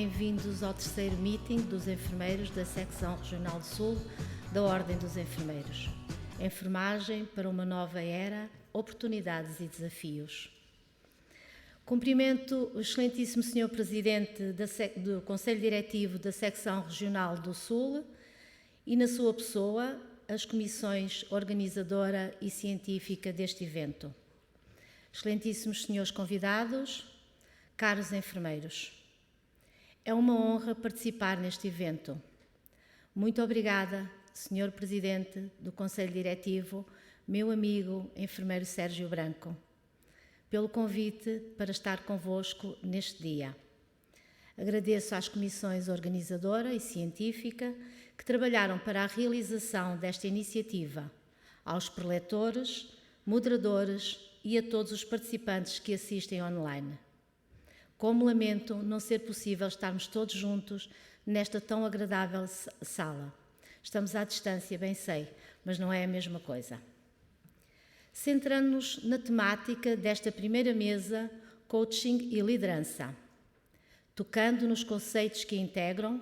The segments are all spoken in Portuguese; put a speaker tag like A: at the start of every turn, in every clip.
A: bem-vindos ao terceiro meeting dos enfermeiros da Secção Regional do Sul da Ordem dos Enfermeiros. Enfermagem para uma nova era, oportunidades e desafios. Cumprimento o excelentíssimo Sr. Presidente do Conselho Diretivo da Secção Regional do Sul e, na sua pessoa, as comissões organizadora e científica deste evento. Excelentíssimos senhores convidados, caros enfermeiros, é uma honra participar neste evento. Muito obrigada, Sr. Presidente do Conselho Diretivo, meu amigo enfermeiro Sérgio Branco, pelo convite para estar convosco neste dia. Agradeço às comissões organizadora e científica que trabalharam para a realização desta iniciativa, aos preletores, moderadores e a todos os participantes que assistem online. Como lamento não ser possível estarmos todos juntos nesta tão agradável sala. Estamos à distância, bem sei, mas não é a mesma coisa. Centrando-nos na temática desta primeira mesa, coaching e liderança. Tocando nos conceitos que a integram,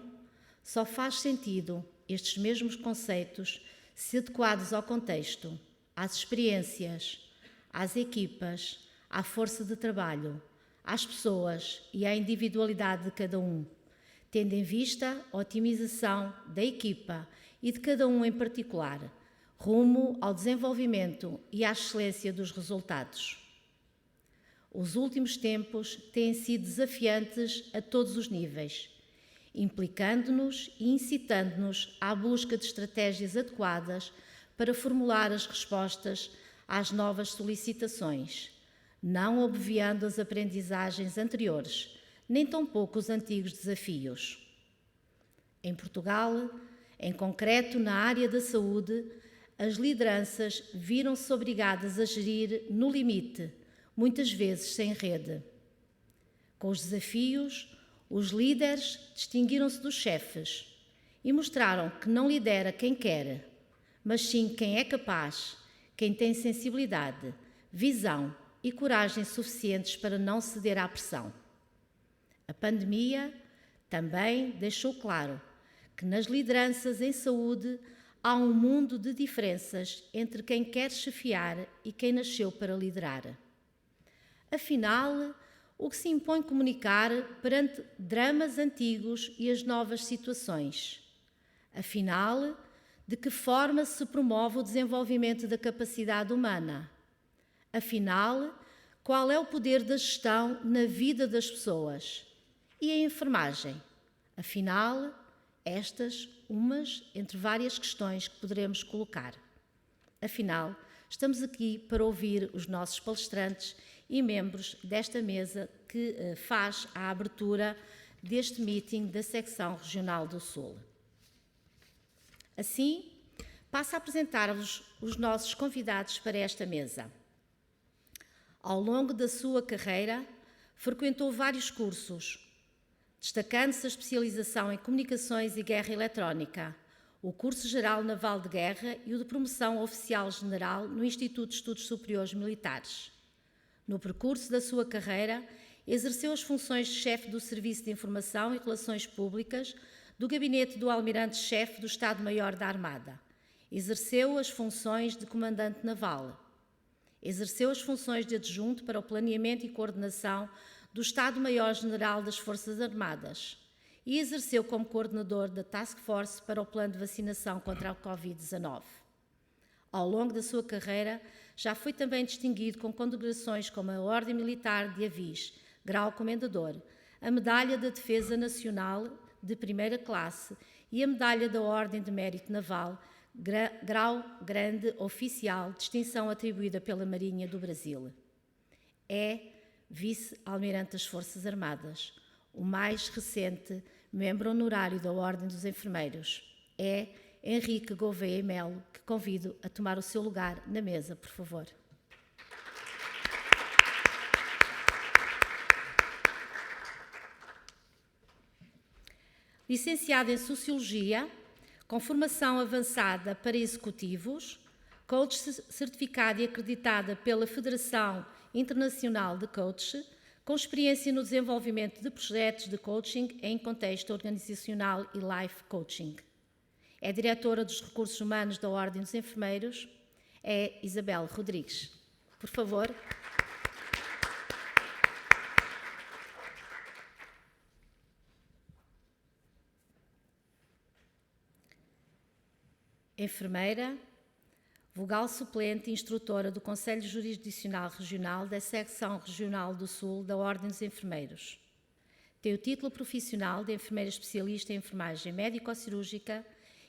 A: só faz sentido estes mesmos conceitos se adequados ao contexto, às experiências, às equipas, à força de trabalho, às pessoas e à individualidade de cada um, tendo em vista a otimização da equipa e de cada um em particular, rumo ao desenvolvimento e à excelência dos resultados. Os últimos tempos têm sido desafiantes a todos os níveis, implicando-nos e incitando-nos à busca de estratégias adequadas para formular as respostas às novas solicitações, não obviando as aprendizagens anteriores, nem tampouco os antigos desafios. Em Portugal, em concreto na área da saúde, as lideranças viram-se obrigadas a gerir no limite, muitas vezes sem rede. Com os desafios, os líderes distinguiram-se dos chefes e mostraram que não lidera quem quer, mas sim quem é capaz, quem tem sensibilidade, visão e coragem suficientes para não ceder à pressão. A pandemia também deixou claro que nas lideranças em saúde há um mundo de diferenças entre quem quer chefiar e quem nasceu para liderar. Afinal, o que se impõe comunicar perante dramas antigos e as novas situações? Afinal, de que forma se promove o desenvolvimento da capacidade humana? Afinal, qual é o poder da gestão na vida das pessoas? E a enfermagem? Afinal, estas, umas entre várias questões que poderemos colocar. Afinal, estamos aqui para ouvir os nossos palestrantes e membros desta mesa que faz a abertura deste meeting da Secção Regional do Sul. Assim, passo a apresentar-vos os nossos convidados para esta mesa. Ao longo da sua carreira, frequentou vários cursos, destacando-se a especialização em Comunicações e Guerra Eletrónica, o Curso Geral Naval de Guerra e o de Promoção Oficial General no Instituto de Estudos Superiores Militares. No percurso da sua carreira, exerceu as funções de chefe do Serviço de Informação e Relações Públicas do Gabinete do Almirante-Chefe do Estado-Maior da Armada. Exerceu as funções de Comandante Naval. Exerceu as funções de adjunto para o planeamento e coordenação do Estado-Maior-General das Forças Armadas e exerceu como coordenador da Task Force para o Plano de Vacinação contra a Covid-19. Ao longo da sua carreira, já foi também distinguido com condecorações como a Ordem Militar de Avis, grau Comendador, a Medalha da Defesa Nacional de primeira classe e a Medalha da Ordem de Mérito Naval, grau Grande Oficial, distinção atribuída pela Marinha do Brasil. É Vice-Almirante das Forças Armadas, o mais recente membro honorário da Ordem dos Enfermeiros. É Henrique Gouveia Melo, que convido a tomar o seu lugar na mesa, por favor. Licenciado em Sociologia, com formação avançada para executivos, coach certificada e acreditada pela Federação Internacional de Coach, com experiência no desenvolvimento de projetos de coaching em contexto organizacional e life coaching. É diretora dos Recursos Humanos da Ordem dos Enfermeiros. É Isabel Rodrigues. Por favor. Enfermeira, vogal suplente e instrutora do Conselho Jurisdicional Regional da Secção Regional do Sul da Ordem dos Enfermeiros. Tem o título profissional de enfermeira especialista em enfermagem médico-cirúrgica,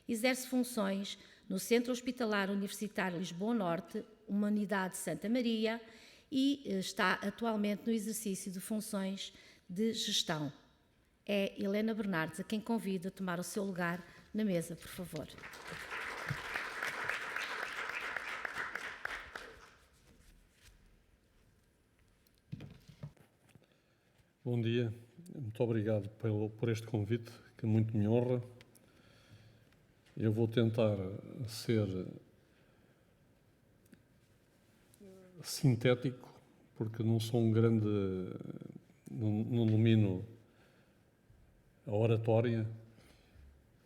A: exerce funções no Centro Hospitalar Universitário Lisboa Norte, uma unidade de Santa Maria, e está atualmente no exercício de funções de gestão. É Helena Bernardes a quem convido a tomar o seu lugar na mesa, por favor.
B: Bom dia, muito obrigado por este convite, que muito me honra. Eu vou tentar ser sintético, porque não sou um grande, não domino a oratória,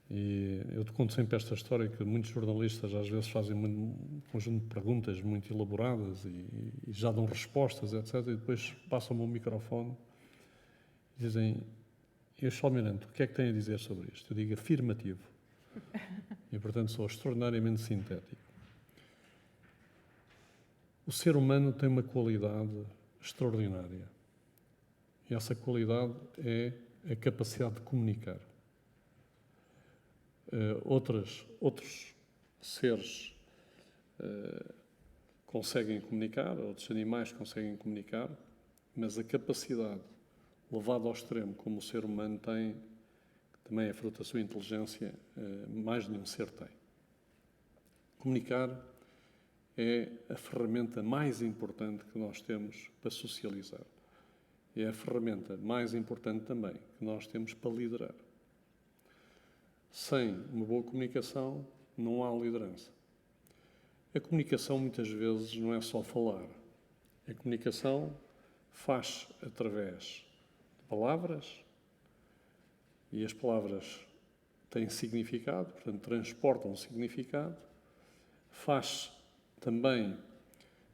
B: e eu te conto sempre esta história que muitos jornalistas às vezes fazem um conjunto de perguntas muito elaboradas e já dão respostas, etc., e depois passam-me o microfone e dizem: Sr. Almirante, o que é que tem a dizer sobre isto? Eu digo afirmativo. E, portanto, sou extraordinariamente sintético. O ser humano tem uma qualidade extraordinária. E essa qualidade é a capacidade de comunicar. Outros seres conseguem comunicar, outros animais conseguem comunicar, mas a capacidade levado ao extremo, como o ser humano tem, que também é fruto da sua inteligência, mais nenhum ser tem. Comunicar é a ferramenta mais importante que nós temos para socializar. É a ferramenta mais importante também que nós temos para liderar. Sem uma boa comunicação, não há liderança. A comunicação, muitas vezes, não é só falar. A comunicação faz através palavras, e as palavras têm significado, portanto, transportam significado, faz também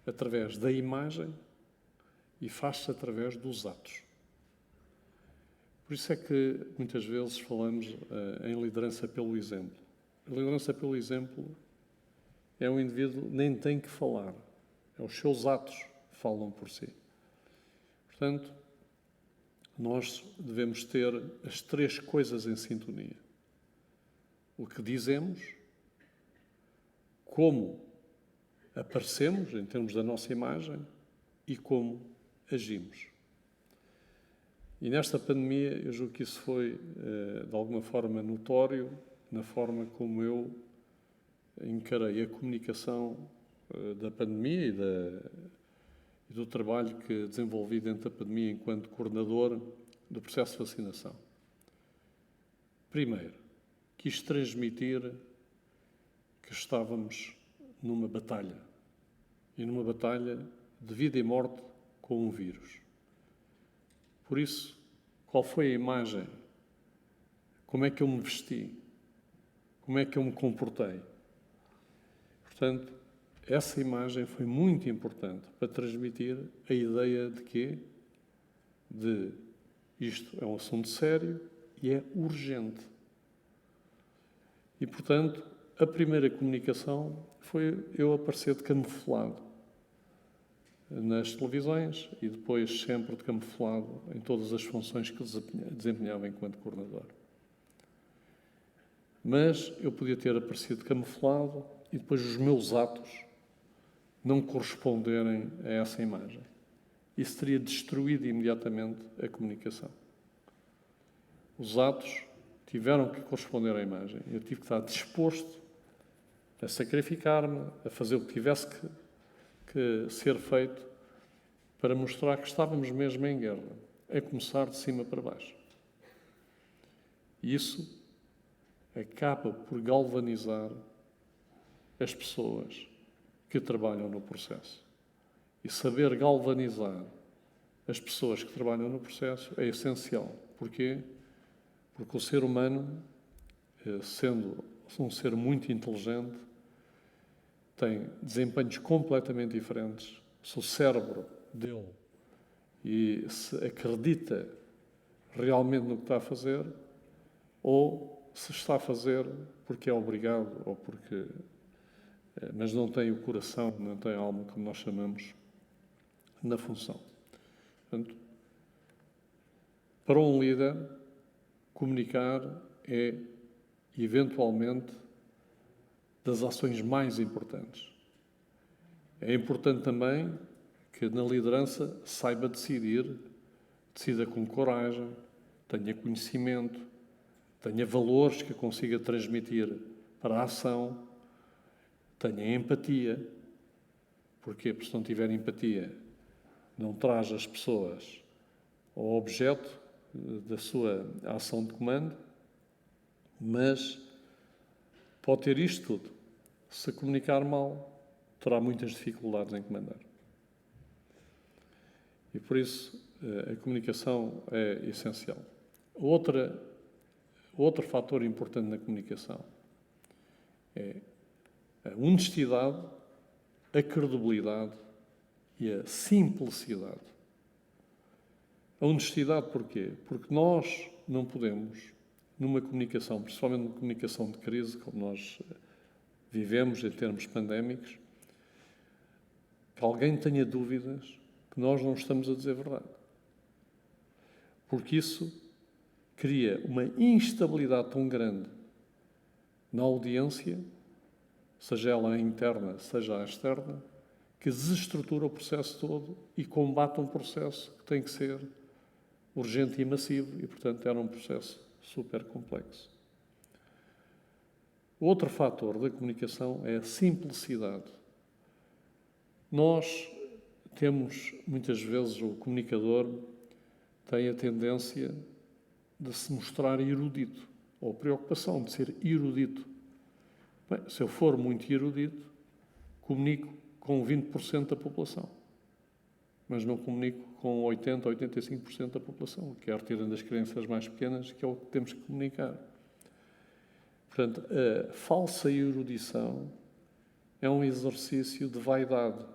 B: através da imagem e faz-se através dos atos. Por isso é que muitas vezes falamos em liderança pelo exemplo. A liderança pelo exemplo é um indivíduo que nem tem que falar, os seus atos falam por si. Portanto, nós devemos ter as três coisas em sintonia. O que dizemos, como aparecemos em termos da nossa imagem e como agimos. E nesta pandemia, eu julgo que isso foi, de alguma forma, notório na forma como eu encarei a comunicação da pandemia e do trabalho que desenvolvi dentro da pandemia enquanto coordenador do processo de vacinação. Primeiro, quis transmitir que estávamos numa batalha, e numa batalha de vida e morte com um vírus. Por isso, qual foi a imagem? Como é que eu me vesti? Como é que eu me comportei? Portanto, essa imagem foi muito importante para transmitir a ideia de quê? De isto é um assunto sério e é urgente. E, portanto, a primeira comunicação foi eu aparecer de camuflado nas televisões e depois sempre de camuflado em todas as funções que desempenhava enquanto coordenador. Mas eu podia ter aparecido camuflado e depois os meus atos não corresponderem a essa imagem. Isso teria destruído imediatamente a comunicação. Os atos tiveram que corresponder à imagem. Eu tive que estar disposto a sacrificar-me, a fazer o que tivesse que ser feito para mostrar que estávamos mesmo em guerra, a começar de cima para baixo. E isso acaba por galvanizar as pessoas que trabalham no processo. E saber galvanizar as pessoas que trabalham no processo é essencial. Porquê? Porque o ser humano, sendo um ser muito inteligente, tem desempenhos completamente diferentes. Se o cérebro dele e se acredita realmente no que está a fazer, ou se está a fazer porque é obrigado, ou porque... mas não tem o coração, não tem a alma, como nós chamamos, na função. Portanto, para um líder, comunicar é, eventualmente, das ações mais importantes. É importante também que na liderança saiba decidir, decida com coragem, tenha conhecimento, tenha valores que consiga transmitir para a ação, tenha empatia. Porquê? Porque se não tiver empatia, não traz as pessoas ao objeto da sua ação de comando, mas pode ter isto tudo. Se comunicar mal, terá muitas dificuldades em comandar. E por isso a comunicação é essencial. Outro fator importante na comunicação é a honestidade, a credibilidade e a simplicidade. A honestidade porquê? Porque nós não podemos, numa comunicação, principalmente numa comunicação de crise, como nós vivemos em termos pandémicos, que alguém tenha dúvidas que nós não estamos a dizer a verdade. Porque isso cria uma instabilidade tão grande na audiência, seja ela a interna, seja a externa, que desestrutura o processo todo e combate um processo que tem que ser urgente e massivo e, portanto, era um processo super complexo. Outro fator da comunicação é a simplicidade. Nós temos, muitas vezes, o comunicador tem a tendência de se mostrar erudito, ou preocupação de ser erudito. Bem, se eu for muito erudito, comunico com 20% da população, mas não comunico com 80% ou 85% da população, quer tirando as crianças mais pequenas, que é o que temos que comunicar. Portanto, a falsa erudição é um exercício de vaidade.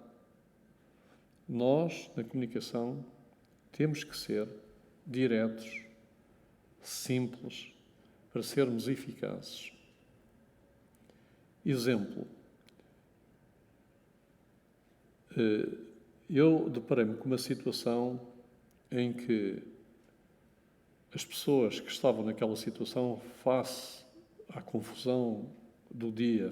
B: Nós, na comunicação, temos que ser diretos, simples, para sermos eficazes. Exemplo. Eu deparei-me com uma situação em que as pessoas que estavam naquela situação, face à confusão do dia,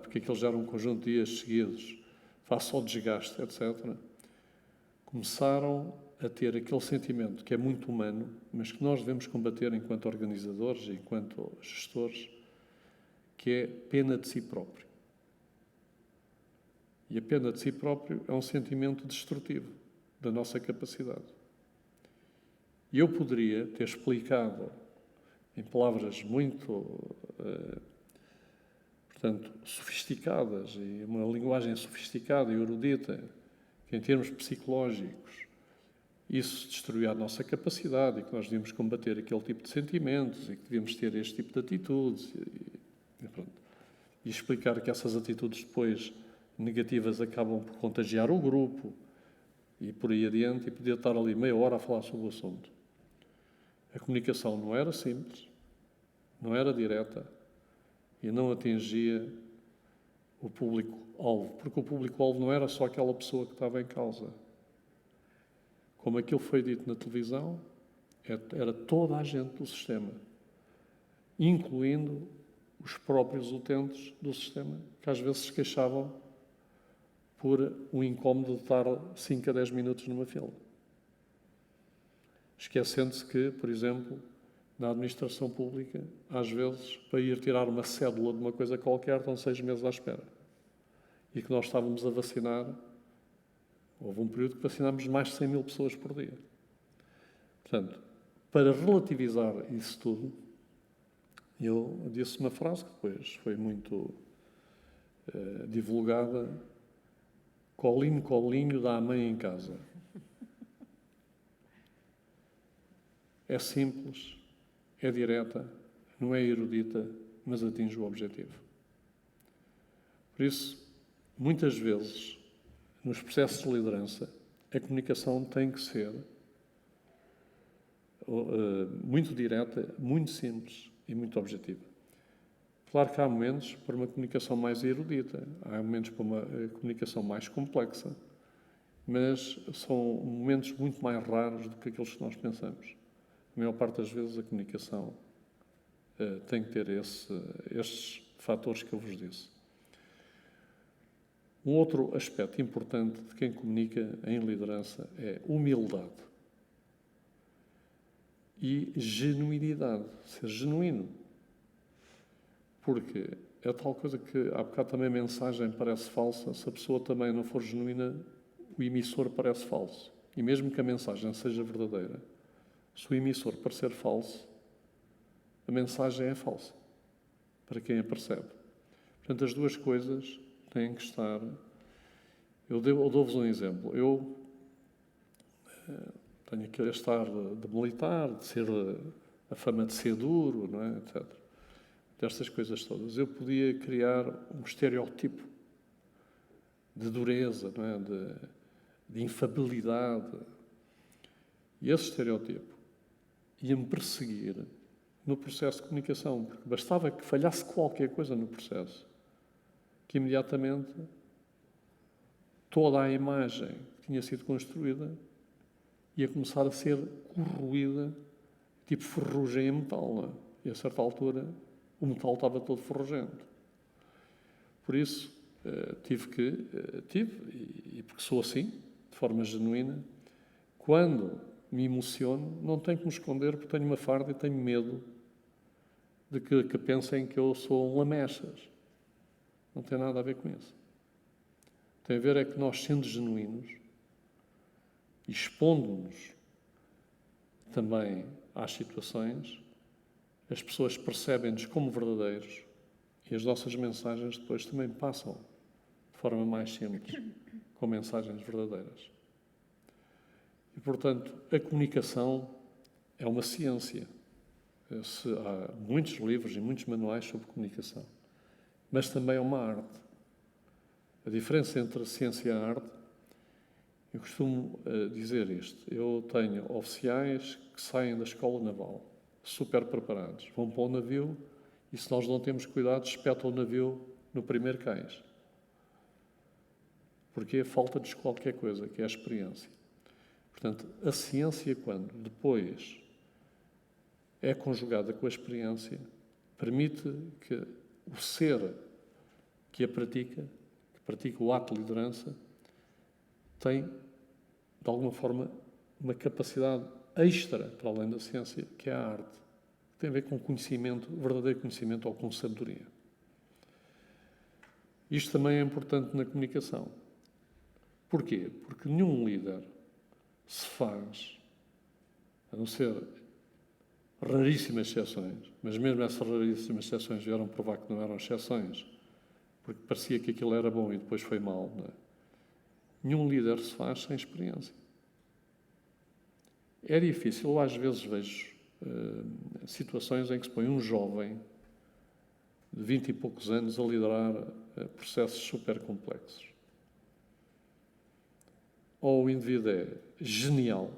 B: porque aqueles já eram um conjunto de dias seguidos, face ao desgaste, etc., começaram a ter aquele sentimento que é muito humano, mas que nós devemos combater enquanto organizadores e enquanto gestores, que é pena de si próprio. E a pena de si próprio é um sentimento destrutivo da nossa capacidade. E eu poderia ter explicado, em palavras muito, portanto, sofisticadas, e uma linguagem sofisticada e erudita, que em termos psicológicos isso destruía a nossa capacidade e que nós devíamos combater aquele tipo de sentimentos e que devíamos ter este tipo de atitudes e explicar que essas atitudes depois negativas acabam por contagiar o grupo e por aí adiante, e podia estar ali meia hora a falar sobre o assunto. A comunicação não era simples, não era direta e não atingia o público-alvo, porque o público-alvo não era só aquela pessoa que estava em causa. Como aquilo foi dito na televisão, era toda a gente do sistema, incluindo os próprios utentes do sistema, que às vezes se queixavam por um incómodo de estar 5 a 10 minutos numa fila. Esquecendo-se que, por exemplo, na administração pública, às vezes, para ir tirar uma cédula de uma coisa qualquer, estão 6 meses à espera. E que nós estávamos a vacinar, houve um período que vacinámos mais de 100 mil pessoas por dia. Portanto, para relativizar isso tudo, eu disse uma frase que depois foi muito divulgada, Colinho, colinho, dá a mãe em casa. É simples, é direta, não é erudita, mas atinge o objetivo. Por isso, muitas vezes, nos processos de liderança, a comunicação tem que ser muito direta, muito simples e muito objetiva. Claro que há momentos para uma comunicação mais erudita, há momentos para uma comunicação mais complexa, mas são momentos muito mais raros do que aqueles que nós pensamos. A maior parte das vezes a comunicação tem que ter estes fatores que eu vos disse. Um outro aspecto importante de quem comunica em liderança é humildade e genuinidade, ser genuíno. Porque é tal coisa que há bocado também a mensagem parece falsa, se a pessoa também não for genuína, o emissor parece falso. E mesmo que a mensagem seja verdadeira, se o emissor parecer falso, a mensagem é falsa, para quem a percebe. Portanto, as duas coisas têm que estar... Eu dou-vos um exemplo. Eu tenho aqui este ar de militar, de ser a fama de ser duro, não é? Etc. Destas coisas todas. Eu podia criar um estereótipo de dureza, não é? De infabilidade. E esse estereótipo ia-me perseguir no processo de comunicação, porque bastava que falhasse qualquer coisa no processo, que imediatamente toda a imagem que tinha sido construída ia começar a ser corroída, tipo ferrugem em metal, não é? E a certa altura o metal estava todo ferrugento. Por isso, tive, e porque sou assim, de forma genuína, quando me emociono, não tenho que me esconder porque tenho uma farda e tenho medo de que pensem que eu sou um lamechas. Não tem nada a ver com isso. Tem a ver é que nós, sendo genuínos, e expondo-nos também às situações, as pessoas percebem-nos como verdadeiros e as nossas mensagens depois também passam de forma mais simples, com mensagens verdadeiras. E, portanto, a comunicação é uma ciência. Há muitos livros e muitos manuais sobre comunicação, mas também é uma arte. A diferença entre a ciência e a arte, eu costumo dizer isto. Eu tenho oficiais que saem da escola naval, super preparados, vão para o navio e, se nós não temos cuidado, espetam o navio no primeiro cais. Porque falta-nos qualquer coisa, que é a experiência. Portanto, a ciência, quando depois é conjugada com a experiência, permite que o ser que a pratica, que pratica o ato de liderança, tem, de alguma forma, uma capacidade extra para além da ciência, que é a arte. Tem a ver com conhecimento, verdadeiro conhecimento ou com sabedoria. Isto também é importante na comunicação. Porquê? Porque nenhum líder se faz, a não ser raríssimas exceções, mas mesmo essas raríssimas exceções vieram provar que não eram exceções, porque parecia que aquilo era bom e depois foi mal, não é? Nenhum líder se faz sem experiência. É difícil, eu às vezes vejo situações em que se põe um jovem de 20 e poucos anos a liderar processos super complexos. Ou o indivíduo é genial,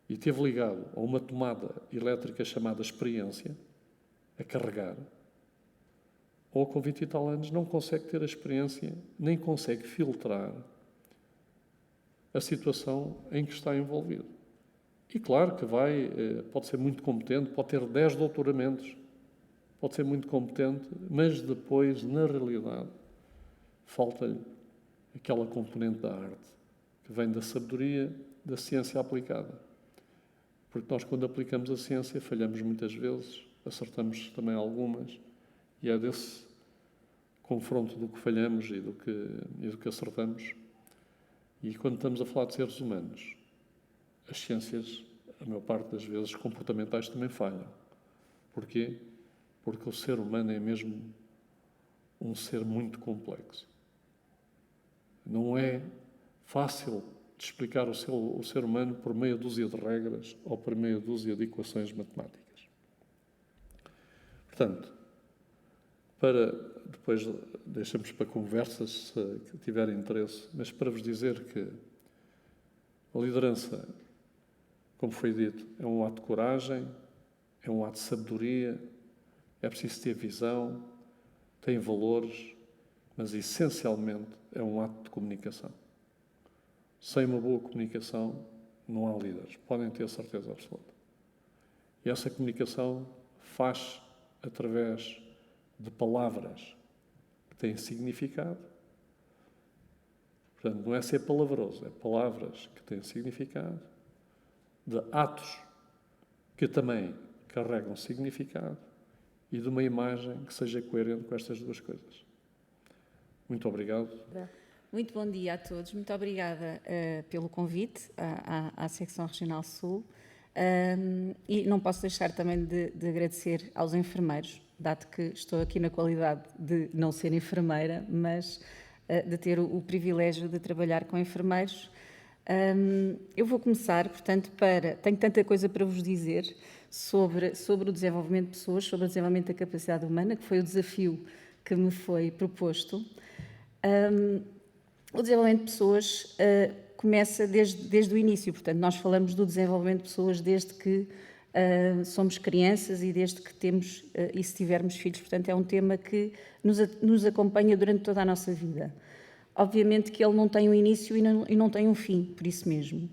B: e esteve ligado a uma tomada elétrica chamada experiência, a carregar, ou com 20 e tal anos não consegue ter a experiência, nem consegue filtrar a situação em que está envolvido. E claro que pode ser muito competente, pode ter 10 doutoramentos, pode ser muito competente, mas depois, na realidade, falta-lhe aquela componente da arte, que vem da sabedoria, da ciência aplicada. Porque nós, quando aplicamos a ciência, falhamos muitas vezes, acertamos também algumas, e é desse confronto do que falhamos e do que acertamos. E quando estamos a falar de seres humanos, as ciências, a maior parte das vezes, comportamentais também falham. Porquê? Porque o ser humano é mesmo um ser muito complexo. Não é fácil de explicar o ser humano por meia dúzia de regras ou por meia dúzia de equações matemáticas. Portanto, depois deixamos para conversas se tiverem interesse, mas para vos dizer que a liderança, como foi dito, é um ato de coragem, é um ato de sabedoria, é preciso ter visão, tem valores, mas essencialmente é um ato de comunicação. Sem uma boa comunicação não há líderes, podem ter certeza absoluta. E essa comunicação faz através de palavras que têm significado. Portanto, não é ser palavroso, é palavras que têm significado, de atos que também carregam significado e de uma imagem que seja coerente com estas duas coisas. Muito obrigado.
C: Muito bom dia a todos. Muito obrigada pelo convite à Secção Regional Sul. E não posso deixar também de agradecer aos enfermeiros, dado que estou aqui na qualidade de não ser enfermeira, mas de ter o privilégio de trabalhar com enfermeiros. Eu vou começar, portanto, tenho tanta coisa para vos dizer sobre o desenvolvimento de pessoas, sobre o desenvolvimento da capacidade humana, que foi o desafio que me foi proposto. O desenvolvimento de pessoas começa desde o início, portanto, nós falamos do desenvolvimento de pessoas desde que somos crianças e desde que temos, e se tivermos filhos, portanto, é um tema que nos acompanha durante toda a nossa vida. Obviamente que ele não tem um início e não tem um fim, por isso mesmo.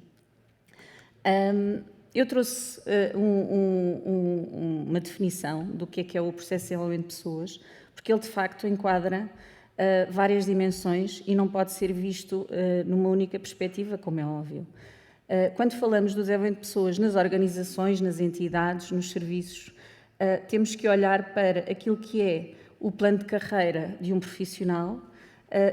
C: Eu trouxe uma definição do que é o processo de desenvolvimento de pessoas, porque ele, de facto, enquadra várias dimensões e não pode ser visto numa única perspectiva, como é óbvio. Quando falamos do desenvolvimento de pessoas nas organizações, nas entidades, nos serviços, temos que olhar para aquilo que é o plano de carreira de um profissional,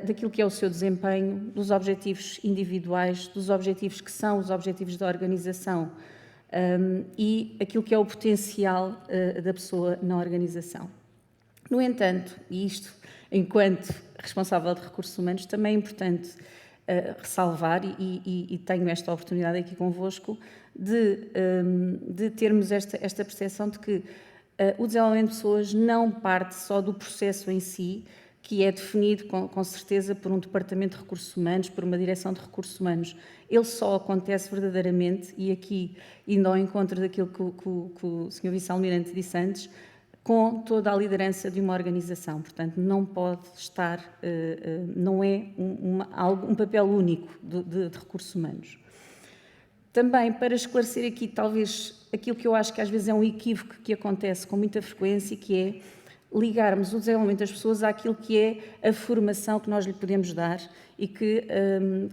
C: daquilo que é o seu desempenho, dos objetivos individuais, dos objetivos que são os objetivos da organização e aquilo que é o potencial da pessoa na organização. No entanto, e isto enquanto responsável de recursos humanos, também é importante ressalvar, e tenho esta oportunidade aqui convosco, de termos esta percepção de que o desenvolvimento de pessoas não parte só do processo em si, que é definido com certeza por um departamento de recursos humanos, por uma direção de recursos humanos. Ele só acontece verdadeiramente, e aqui indo ao encontro daquilo que o Sr. Vice-Almirante disse antes, com toda a liderança de uma organização. Portanto, não pode estar, não é um papel único de recursos humanos. Também, para esclarecer aqui, talvez, aquilo que eu acho que às vezes é um equívoco que acontece com muita frequência, que é ligarmos o desenvolvimento das pessoas àquilo que é a formação que nós lhe podemos dar e que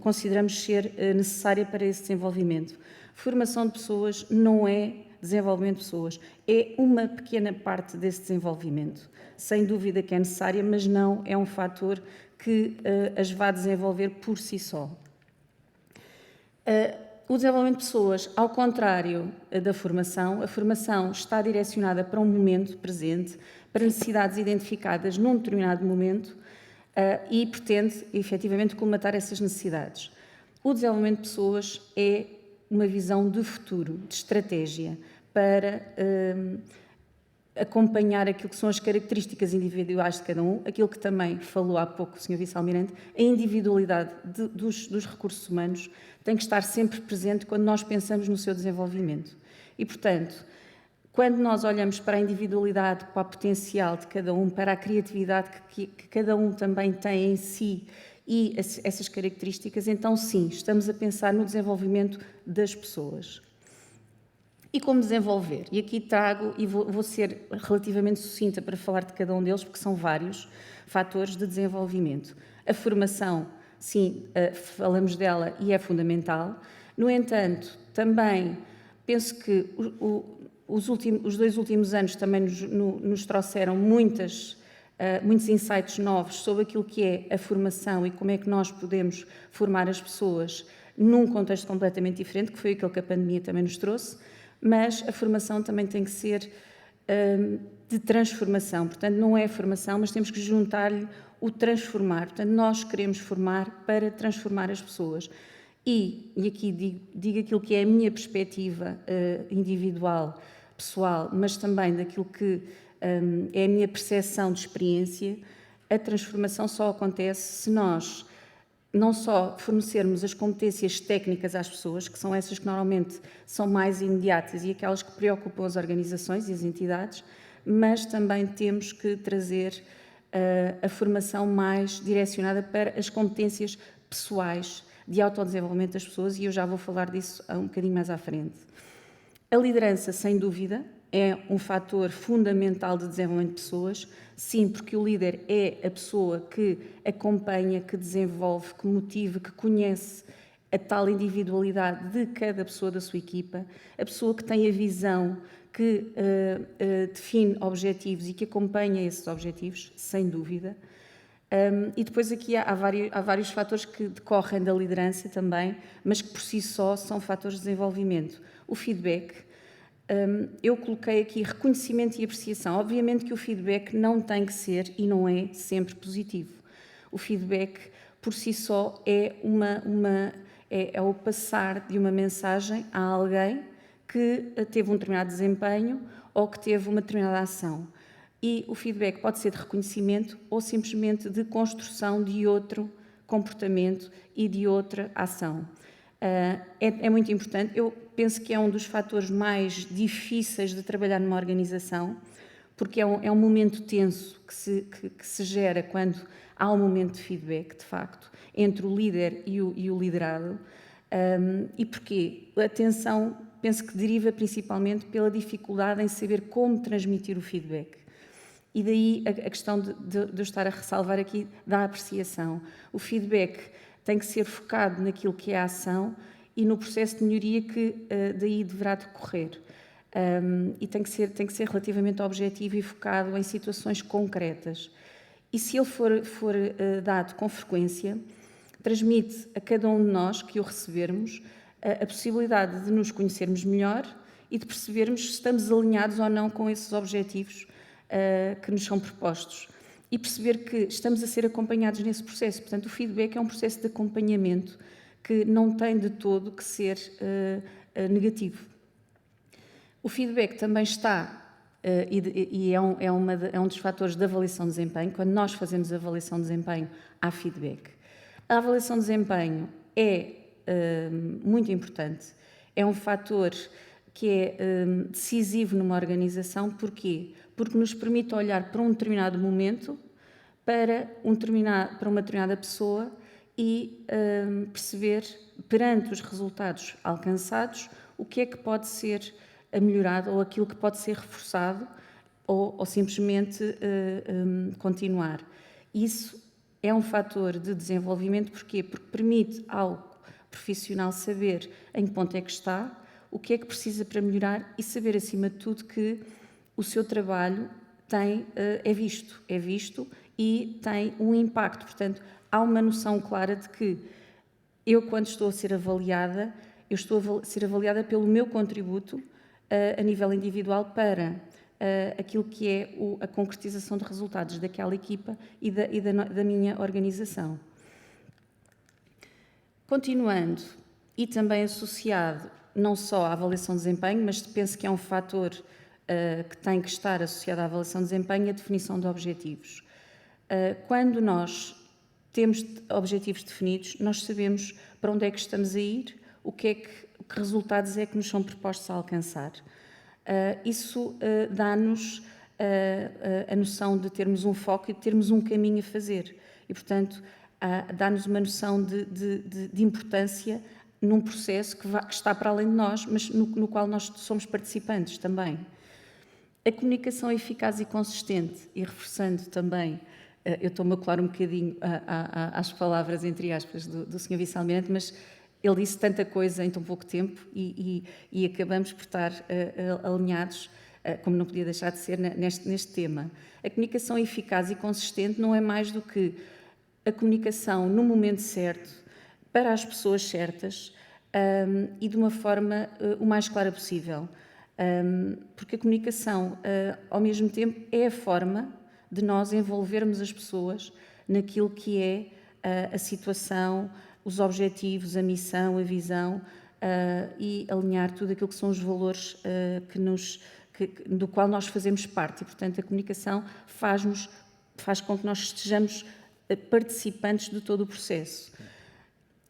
C: consideramos ser necessária para esse desenvolvimento. Formação de pessoas não é desenvolvimento de pessoas, é uma pequena parte desse desenvolvimento. Sem dúvida que é necessária, mas não é um fator que as vá desenvolver por si só. O desenvolvimento de pessoas, ao contrário da formação, a formação está direcionada para um momento presente, para necessidades identificadas num determinado momento e pretende, efetivamente, colmatar essas necessidades. O desenvolvimento de pessoas é uma visão de futuro, de estratégia, para acompanhar aquilo que são as características individuais de cada um, aquilo que também falou há pouco o Sr. Vice-Almirante, a individualidade dos recursos humanos tem que estar sempre presente quando nós pensamos no seu desenvolvimento. E, portanto, quando nós olhamos para a individualidade, para o potencial de cada um, para a criatividade que cada um também tem em si e essas características, então sim, estamos a pensar no desenvolvimento das pessoas. E como desenvolver? E aqui trago, e vou ser relativamente sucinta para falar de cada um deles, porque são vários fatores de desenvolvimento. A formação, sim, falamos dela e é fundamental. No entanto, também penso que os 2 últimos anos também nos trouxeram muitos insights novos sobre aquilo que é a formação e como é que nós podemos formar as pessoas num contexto completamente diferente, que foi aquilo que a pandemia também nos trouxe, mas a formação também tem que ser de transformação. Portanto, não é formação, mas temos que juntar-lhe o transformar. Portanto, nós queremos formar para transformar as pessoas. E aqui digo aquilo que é a minha perspectiva individual, pessoal, mas também daquilo que é a minha percepção de experiência. A transformação só acontece se nós não só fornecermos as competências técnicas às pessoas, que são essas que normalmente são mais imediatas e aquelas que preocupam as organizações e as entidades, mas também temos que trazer a formação mais direcionada para as competências pessoais de autodesenvolvimento das pessoas, e eu já vou falar disso um bocadinho mais à frente. A liderança, sem dúvida, é um fator fundamental de desenvolvimento de pessoas, sim, porque o líder é a pessoa que acompanha, que desenvolve, que motiva, que conhece a tal individualidade de cada pessoa da sua equipa, a pessoa que tem a visão, que define objetivos e que acompanha esses objetivos, sem dúvida. E depois aqui há vários fatores que decorrem da liderança também, mas que por si só são fatores de desenvolvimento. O feedback, eu coloquei aqui reconhecimento e apreciação. Obviamente que o feedback não tem que ser e não é sempre positivo. O feedback por si só é é o passar de uma mensagem a alguém que teve um determinado desempenho ou que teve uma determinada ação. E o feedback pode ser de reconhecimento ou simplesmente de construção de outro comportamento e de outra ação. É muito importante. Eu penso que é um dos fatores mais difíceis de trabalhar numa organização, porque é um momento tenso que se gera quando há um momento de feedback, de facto, entre o líder e o liderado. E porquê? A tensão, penso que deriva principalmente pela dificuldade em saber como transmitir o feedback. E daí a questão de eu estar a ressalvar aqui da apreciação. O feedback tem que ser focado naquilo que é a ação e no processo de melhoria que daí deverá decorrer. E tem que ser relativamente objetivo e focado em situações concretas. E se ele for dado com frequência, transmite a cada um de nós que o recebermos a possibilidade de nos conhecermos melhor e de percebermos se estamos alinhados ou não com esses objetivos que nos são propostos, e perceber que estamos a ser acompanhados nesse processo. Portanto, o feedback é um processo de acompanhamento que não tem de todo que ser negativo. O feedback também está, e é um dos fatores da avaliação de desempenho. Quando nós fazemos a avaliação de desempenho, há feedback. A avaliação de desempenho é muito importante, é um fator que é decisivo numa organização. Porquê? Porque nos permite olhar para um determinado momento, para uma determinada pessoa e perceber, perante os resultados alcançados, o que é que pode ser melhorado ou aquilo que pode ser reforçado ou simplesmente continuar. Isso é um fator de desenvolvimento. Porquê? Porque permite ao profissional saber em que ponto é que está, o que é que precisa para melhorar e saber, acima de tudo, que o seu trabalho é visto e tem um impacto. Portanto, há uma noção clara de que eu, quando estou a ser avaliada, eu estou a ser avaliada pelo meu contributo a nível individual para aquilo que é a concretização de resultados daquela equipa e da minha organização. Continuando, e também associado não só à avaliação de desempenho, mas penso que é um fator que tem que estar associado à avaliação de desempenho, a definição de objetivos. Quando nós temos objetivos definidos, nós sabemos para onde é que estamos a ir, que resultados é que nos são propostos a alcançar. Isso dá-nos a noção de termos um foco e de termos um caminho a fazer. E, portanto, dá-nos uma noção de importância num processo que está para além de nós, mas no qual nós somos participantes também. A comunicação eficaz e consistente, e reforçando também, eu estou-me a colar um bocadinho às palavras, entre aspas, do Sr. Vice-Almirante, mas ele disse tanta coisa em tão pouco tempo e acabamos por estar alinhados, como não podia deixar de ser, neste tema. A comunicação eficaz e consistente não é mais do que a comunicação no momento certo, para as pessoas certas e de uma forma o mais clara possível. Porque a comunicação, ao mesmo tempo, é a forma de nós envolvermos as pessoas naquilo que é a situação, os objetivos, a missão, a visão, e alinhar tudo aquilo que são os valores do qual nós fazemos parte. E, portanto, a comunicação faz com que nós estejamos participantes de todo o processo.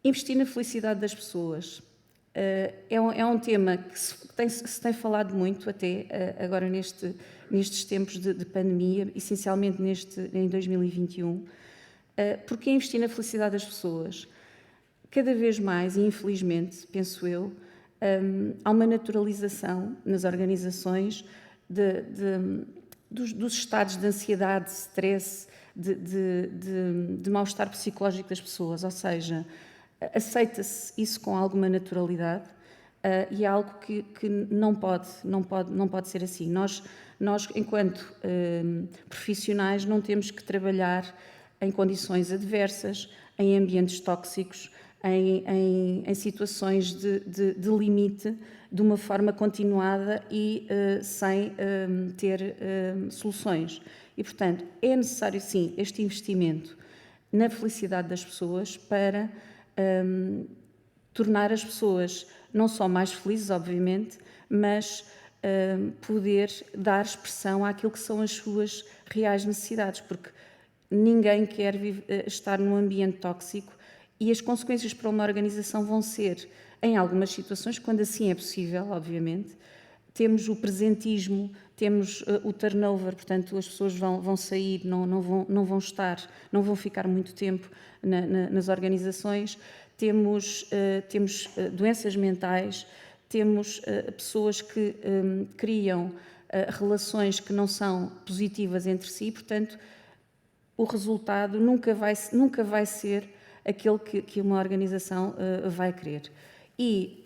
C: Investir na felicidade das pessoas é um tema que se tem falado muito até agora nestes tempos de pandemia, essencialmente em 2021, porque investir na felicidade das pessoas, cada vez mais, e infelizmente, penso eu, há uma naturalização nas organizações dos estados de ansiedade, de stress, de mal-estar psicológico das pessoas, ou seja, aceita-se isso com alguma naturalidade, e é algo que não pode ser assim. Nós enquanto profissionais, não temos que trabalhar em condições adversas, em ambientes tóxicos, em situações de limite, de uma forma continuada e sem ter soluções. E, portanto, é necessário, sim, este investimento na felicidade das pessoas para tornar as pessoas não só mais felizes, obviamente, mas poder dar expressão àquilo que são as suas reais necessidades, porque ninguém quer estar num ambiente tóxico, e as consequências para uma organização vão ser, em algumas situações, quando assim é possível, obviamente, temos o presentismo, temos o turnover, portanto as pessoas vão sair, não vão ficar muito tempo nas organizações, temos doenças mentais, temos pessoas que criam relações que não são positivas entre si, portanto o resultado nunca vai ser aquele que uma organização vai querer. E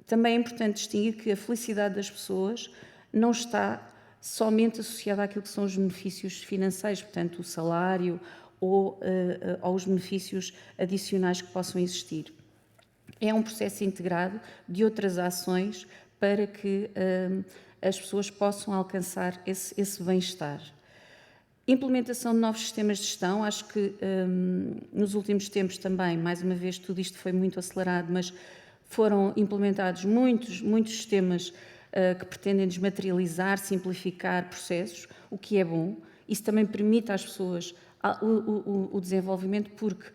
C: também é importante distinguir que a felicidade das pessoas não está somente associada àquilo que são os benefícios financeiros, portanto o salário ou aos benefícios adicionais que possam existir. É um processo integrado de outras ações para que as pessoas possam alcançar esse bem-estar. Implementação de novos sistemas de gestão, acho que nos últimos tempos também, mais uma vez, tudo isto foi muito acelerado, mas foram implementados muitos sistemas que pretendem desmaterializar, simplificar processos, o que é bom. Isso também permite às pessoas o desenvolvimento, porque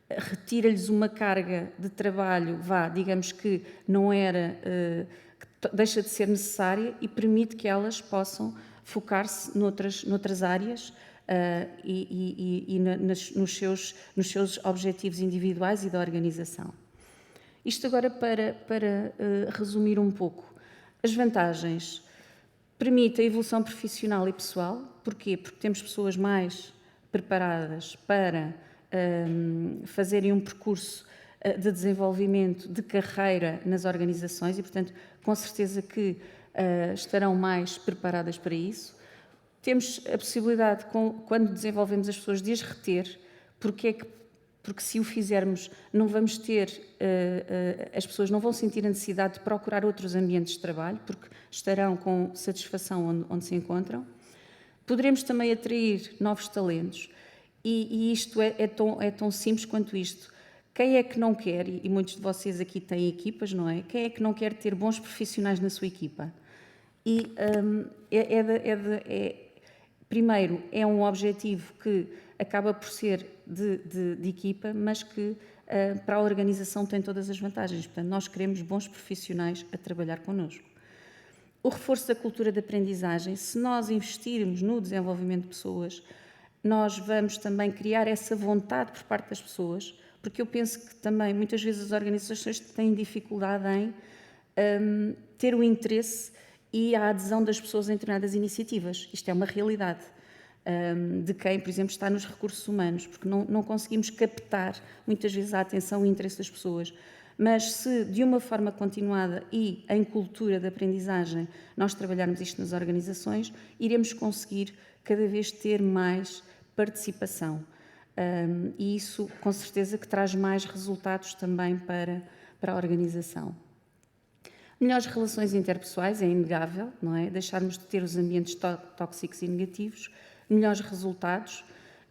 C: retira-lhes uma carga de trabalho, digamos que não era, que deixa de ser necessária, e permite que elas possam focar-se noutras áreas nos seus objetivos individuais e da organização. Isto agora para resumir um pouco. As vantagens. Permite a evolução profissional e pessoal. Porquê? Porque temos pessoas mais preparadas para fazerem um percurso de desenvolvimento de carreira nas organizações e, portanto, com certeza que estarão mais preparadas para isso. Temos a possibilidade, quando desenvolvemos as pessoas, de as reter, porque se o fizermos, não vamos ter, as pessoas não vão sentir a necessidade de procurar outros ambientes de trabalho, porque estarão com satisfação onde se encontram. Poderemos também atrair novos talentos, e isto é tão simples quanto isto. Quem é que não quer, e muitos de vocês aqui têm equipas, não é? Quem é que não quer ter bons profissionais na sua equipa? E primeiro, é um objetivo que acaba por ser de equipa, mas que para a organização tem todas as vantagens. Portanto, nós queremos bons profissionais a trabalhar connosco. O reforço da cultura de aprendizagem. Se nós investirmos no desenvolvimento de pessoas, nós vamos também criar essa vontade por parte das pessoas, porque eu penso que também, muitas vezes, as organizações têm dificuldade em ter o interesse e a adesão das pessoas em determinadas iniciativas. Isto é uma realidade de quem, por exemplo, está nos recursos humanos, porque não conseguimos captar, muitas vezes, a atenção e o interesse das pessoas. Mas se, de uma forma continuada e em cultura de aprendizagem, nós trabalharmos isto nas organizações, iremos conseguir cada vez ter mais participação. E isso, com certeza, que traz mais resultados também para a organização. Melhores relações interpessoais, é inegável, não é? Deixarmos de ter os ambientes tóxicos e negativos, melhores resultados,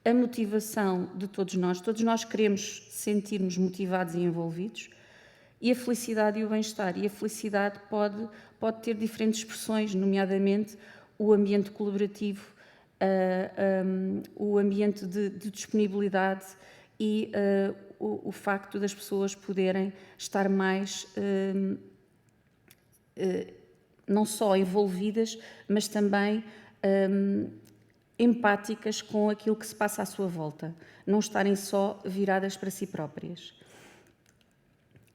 C: a motivação de todos nós queremos sentir-nos motivados e envolvidos, e a felicidade e o bem-estar. E a felicidade pode ter diferentes expressões, nomeadamente o ambiente colaborativo, o ambiente de disponibilidade e o facto das pessoas poderem estar mais não só envolvidas, mas também empáticas com aquilo que se passa à sua volta, não estarem só viradas para si próprias.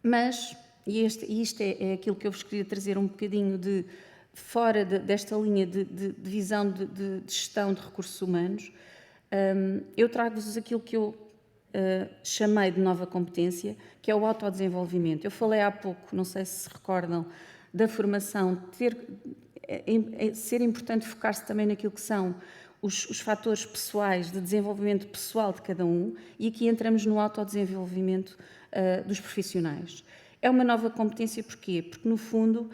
C: Mas, e isto é aquilo que eu vos queria trazer um bocadinho de fora desta linha de visão de gestão de recursos humanos, eu trago-vos aquilo que eu chamei de nova competência, que é o autodesenvolvimento. Eu falei há pouco, não sei se se recordam, da formação, ser importante focar-se também naquilo que são os fatores pessoais, de desenvolvimento pessoal de cada um, e aqui entramos no autodesenvolvimento dos profissionais. É uma nova competência porquê? Porque, no fundo,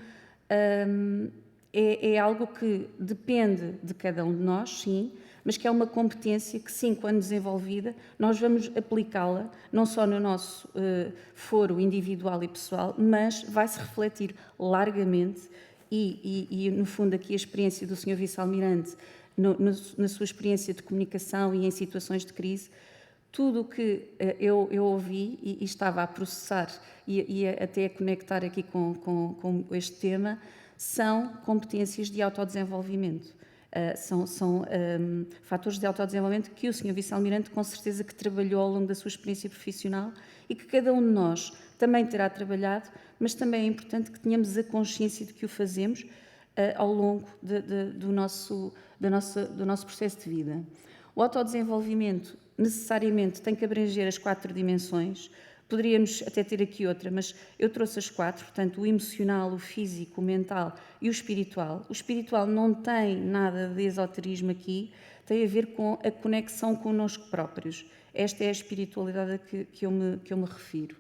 C: é algo que depende de cada um de nós, sim, mas que é uma competência que, sim, quando desenvolvida, nós vamos aplicá-la não só no nosso foro individual e pessoal, mas vai-se refletir largamente e, no fundo, aqui a experiência do Sr. Vice-Almirante, na sua experiência de comunicação e em situações de crise, tudo o que eu ouvi e estava a processar e até a conectar aqui com este tema, são competências de autodesenvolvimento. São fatores de autodesenvolvimento que o Sr. Vice-Almirante com certeza que trabalhou ao longo da sua experiência profissional e que cada um de nós também terá trabalhado, mas também é importante que tenhamos a consciência de que o fazemos ao longo do nosso processo de vida. O autodesenvolvimento necessariamente tem que abranger as 4 dimensões. Poderíamos até ter aqui outra, mas eu trouxe as 4, portanto, o emocional, o físico, o mental e o espiritual. O espiritual não tem nada de esoterismo aqui, tem a ver com a conexão connosco próprios. Esta é a espiritualidade a que eu me refiro.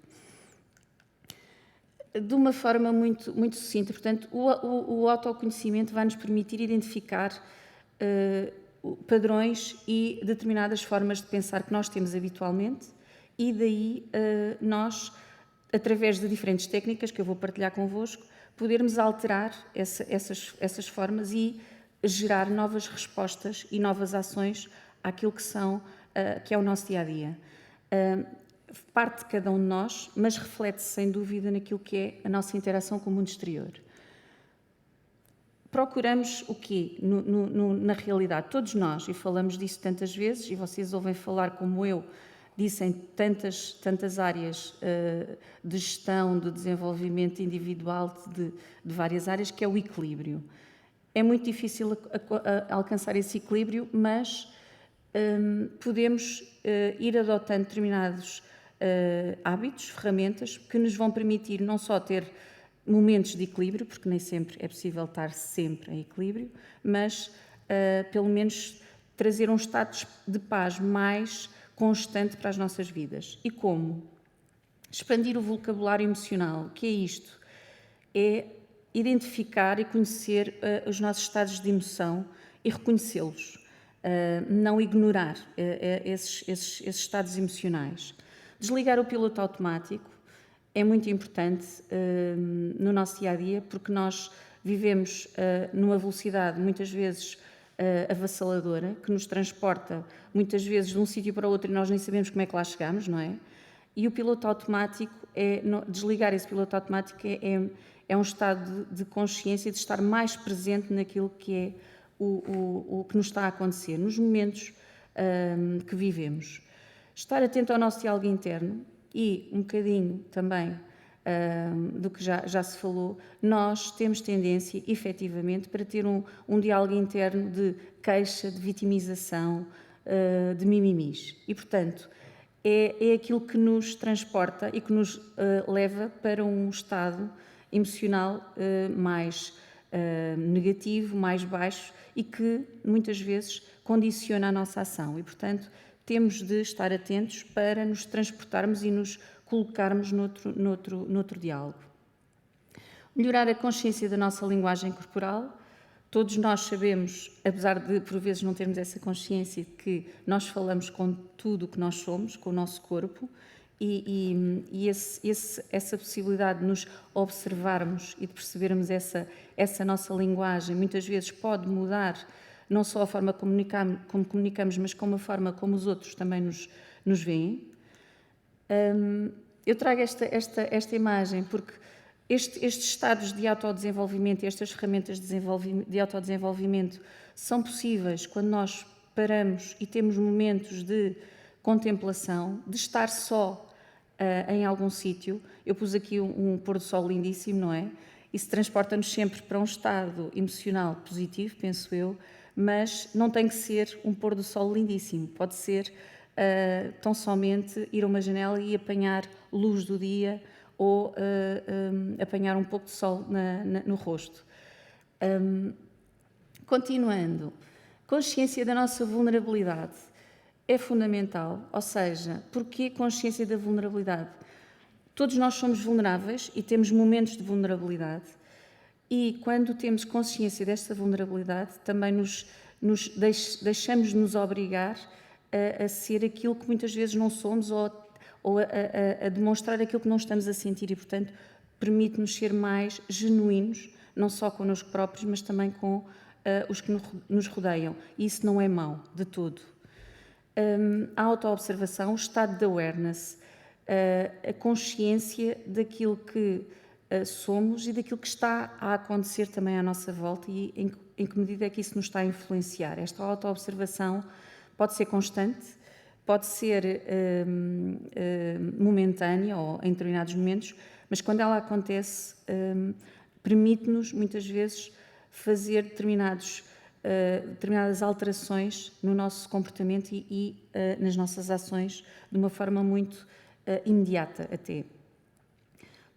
C: De uma forma muito, muito sucinta, portanto, o autoconhecimento vai nos permitir identificar padrões e determinadas formas de pensar que nós temos habitualmente, e daí nós, através de diferentes técnicas que eu vou partilhar convosco, podermos alterar essas formas e gerar novas respostas e novas ações àquilo que é o nosso dia-a-dia. Parte de cada um de nós, mas reflete-se sem dúvida naquilo que é a nossa interação com o mundo exterior. Procuramos o quê? Na realidade, todos nós, e falamos disso tantas vezes, e vocês ouvem falar como eu, disse em tantas áreas de gestão, de desenvolvimento individual, de várias áreas, que é o equilíbrio. É muito difícil alcançar esse equilíbrio, mas podemos ir adotando determinados hábitos, ferramentas, que nos vão permitir não só ter momentos de equilíbrio, porque nem sempre é possível estar sempre em equilíbrio, mas pelo menos trazer um estado de paz mais constante para as nossas vidas. E como? Expandir o vocabulário emocional. O que é isto? É identificar e conhecer os nossos estados de emoção e reconhecê-los. Não ignorar esses estados emocionais. Desligar o piloto automático é muito importante no nosso dia-a-dia, porque nós vivemos numa velocidade muitas vezes avassaladora, que nos transporta muitas vezes de um sítio para o outro e nós nem sabemos como é que lá chegamos, não é? E o piloto automático, desligar esse piloto automático é um estado de consciência, de estar mais presente naquilo que é o que nos está a acontecer, nos momentos que vivemos. Estar atento ao nosso diálogo interno e um bocadinho também do que já se falou, nós temos tendência, efetivamente, para ter um diálogo interno de queixa, de vitimização, de mimimis. E, portanto, é aquilo que nos transporta e que nos leva para um estado emocional mais negativo, mais baixo e que, muitas vezes, condiciona a nossa ação. E, portanto, temos de estar atentos para nos transportarmos e nos colocarmos noutro diálogo. Melhorar a consciência da nossa linguagem corporal. Todos nós sabemos, apesar de por vezes não termos essa consciência, que nós falamos com tudo o que nós somos, com o nosso corpo, e essa possibilidade de nos observarmos e de percebermos essa nossa linguagem muitas vezes pode mudar não só a forma como comunicamos, mas como a forma como os outros também nos veem. Eu trago esta imagem porque estes estados de autodesenvolvimento e estas ferramentas de autodesenvolvimento são possíveis quando nós paramos e temos momentos de contemplação, de estar só em algum sítio. Eu pus aqui um pôr do sol lindíssimo, não é? Isso transporta-nos sempre para um estado emocional positivo, penso eu, mas não tem que ser um pôr do sol lindíssimo. Pode ser tão somente ir a uma janela e apanhar luz do dia ou apanhar um pouco de sol no rosto. Continuando, consciência da nossa vulnerabilidade é fundamental, ou seja, porquê consciência da vulnerabilidade? Todos nós somos vulneráveis e temos momentos de vulnerabilidade, e quando temos consciência desta vulnerabilidade também deixamos-nos obrigar a ser aquilo que muitas vezes não somos ou a demonstrar aquilo que não estamos a sentir, e portanto permite-nos ser mais genuínos, não só connosco próprios, mas também com os que nos rodeiam, e isso não é mau de todo. A autoobservação, o estado de awareness, a consciência daquilo que somos e daquilo que está a acontecer também à nossa volta e em que medida é que isso nos está a influenciar. Esta autoobservação pode ser constante, pode ser momentânea ou em determinados momentos, mas quando ela acontece, permite-nos muitas vezes fazer determinadas alterações no nosso comportamento e nas nossas ações de uma forma muito imediata até.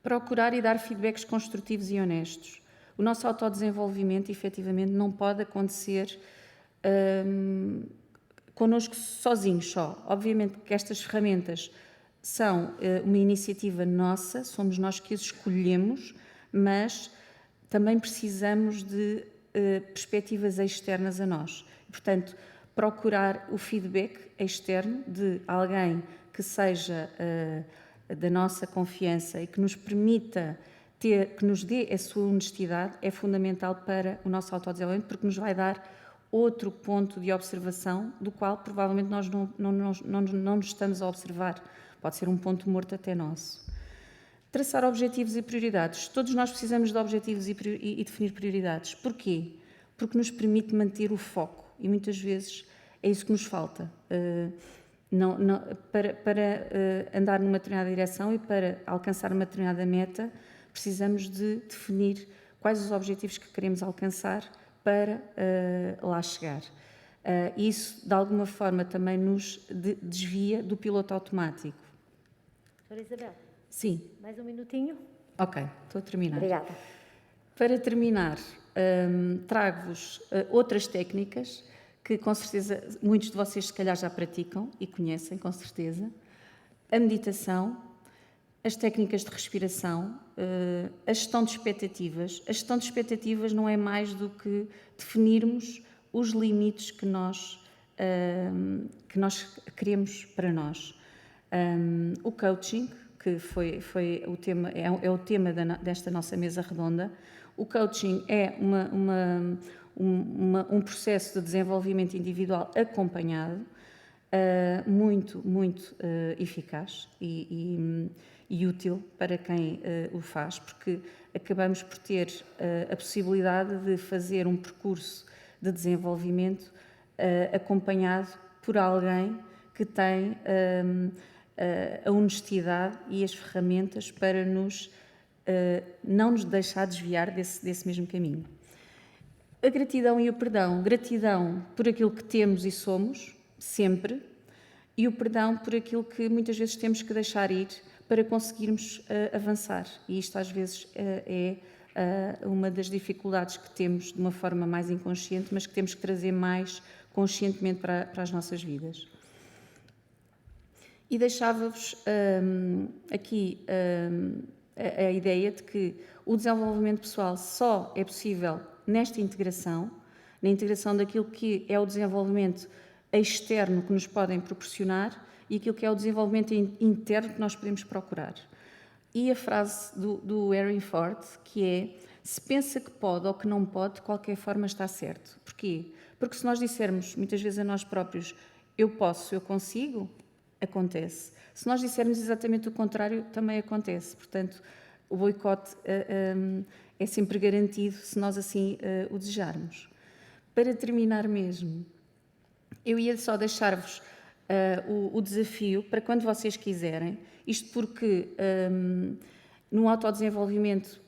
C: Procurar e dar feedbacks construtivos e honestos. O nosso autodesenvolvimento, efetivamente, não pode acontecer connosco sozinhos só. Obviamente que estas ferramentas são uma iniciativa nossa, somos nós que as escolhemos, mas também precisamos de perspectivas externas a nós. Portanto, procurar o feedback externo de alguém que seja da nossa confiança e que nos permita que nos dê a sua honestidade é fundamental para o nosso autodesenvolvimento, porque nos vai dar outro ponto de observação do qual provavelmente nós não nos estamos a observar. Pode ser um ponto morto até nosso. Traçar objetivos e prioridades. Todos nós precisamos de objetivos e definir prioridades. Porquê? Porque nos permite manter o foco e muitas vezes é isso que nos falta. Para andar numa determinada direção e para alcançar uma determinada meta, precisamos de definir quais os objetivos que queremos alcançar para lá chegar. Isso, de alguma forma, também nos desvia do piloto automático.
A: Doutora Isabel.
C: Sim.
A: Mais um minutinho?
C: Ok, estou a terminar.
A: Obrigada.
C: Para terminar, trago-vos outras técnicas que, com certeza, muitos de vocês, se calhar, já praticam e conhecem, com certeza. A meditação, as técnicas de respiração, a gestão de expectativas. A gestão de expectativas não é mais do que definirmos os limites que nós queremos para nós. O coaching, que foi o tema, é o tema desta nossa mesa redonda. O coaching é um processo de desenvolvimento individual acompanhado, muito eficaz e útil para quem o faz, porque acabamos por ter a possibilidade de fazer um percurso de desenvolvimento acompanhado por alguém que tem a honestidade e as ferramentas para não nos deixar desviar desse mesmo caminho. A gratidão e o perdão. Gratidão por aquilo que temos e somos, sempre, e o perdão por aquilo que muitas vezes temos que deixar ir para conseguirmos avançar. E isto às vezes é uma das dificuldades que temos de uma forma mais inconsciente, mas que temos que trazer mais conscientemente para as nossas vidas. E deixava-vos aqui a ideia de que o desenvolvimento pessoal só é possível nesta integração, na integração daquilo que é o desenvolvimento externo que nos podem proporcionar e aquilo que é o desenvolvimento interno que nós podemos procurar. E a frase do Henry Ford, que é: se pensa que pode ou que não pode, de qualquer forma está certo. Porquê? Porque se nós dissermos muitas vezes a nós próprios eu posso, eu consigo, acontece. Se nós dissermos exatamente o contrário, também acontece. Portanto, o boicote é sempre garantido se nós assim o desejarmos. Para terminar mesmo, eu ia só deixar-vos o desafio para quando vocês quiserem, isto porque no autodesenvolvimento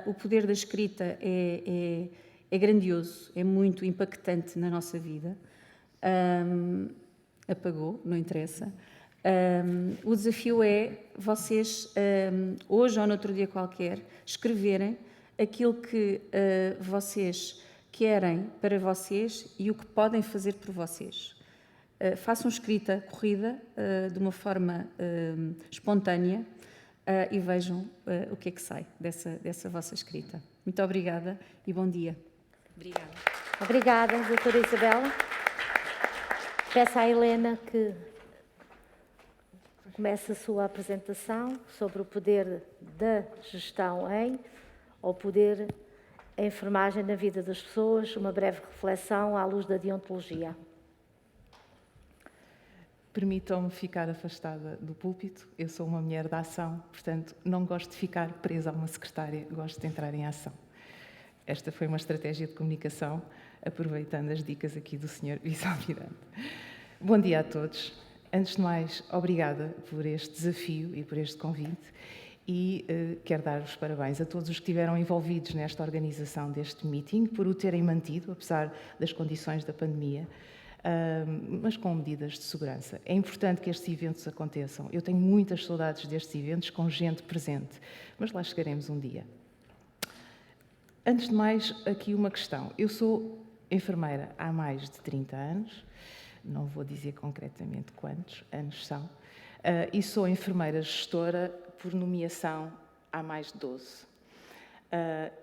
C: o poder da escrita é grandioso, é muito impactante na nossa vida. Apagou, não interessa. O desafio é vocês, hoje ou noutro dia qualquer, escreverem aquilo que vocês querem para vocês e o que podem fazer por vocês. Façam escrita corrida, de uma forma espontânea, e vejam o que é que sai dessa vossa escrita. Muito obrigada e bom dia.
A: Obrigada. Obrigada, doutora Isabela. Peço à Helena que comece a sua apresentação sobre o poder da gestão ou poder da enfermagem na vida das pessoas, uma breve reflexão à luz da deontologia.
D: Permitam-me ficar afastada do púlpito. Eu sou uma mulher da ação, portanto, não gosto de ficar presa a uma secretária, gosto de entrar em ação. Esta foi uma estratégia de comunicação, aproveitando as dicas aqui do Sr. Vice-Almirante. Bom dia a todos. Antes de mais, obrigada por este desafio e por este convite e quero dar os parabéns a todos os que estiveram envolvidos nesta organização deste meeting, por o terem mantido, apesar das condições da pandemia, mas com medidas de segurança. É importante que estes eventos aconteçam. Eu tenho muitas saudades destes eventos com gente presente, mas lá chegaremos um dia. Antes de mais, aqui uma questão. Eu sou enfermeira há mais de 30 anos, não vou dizer concretamente quantos anos são, e sou enfermeira gestora por nomeação há mais de 12.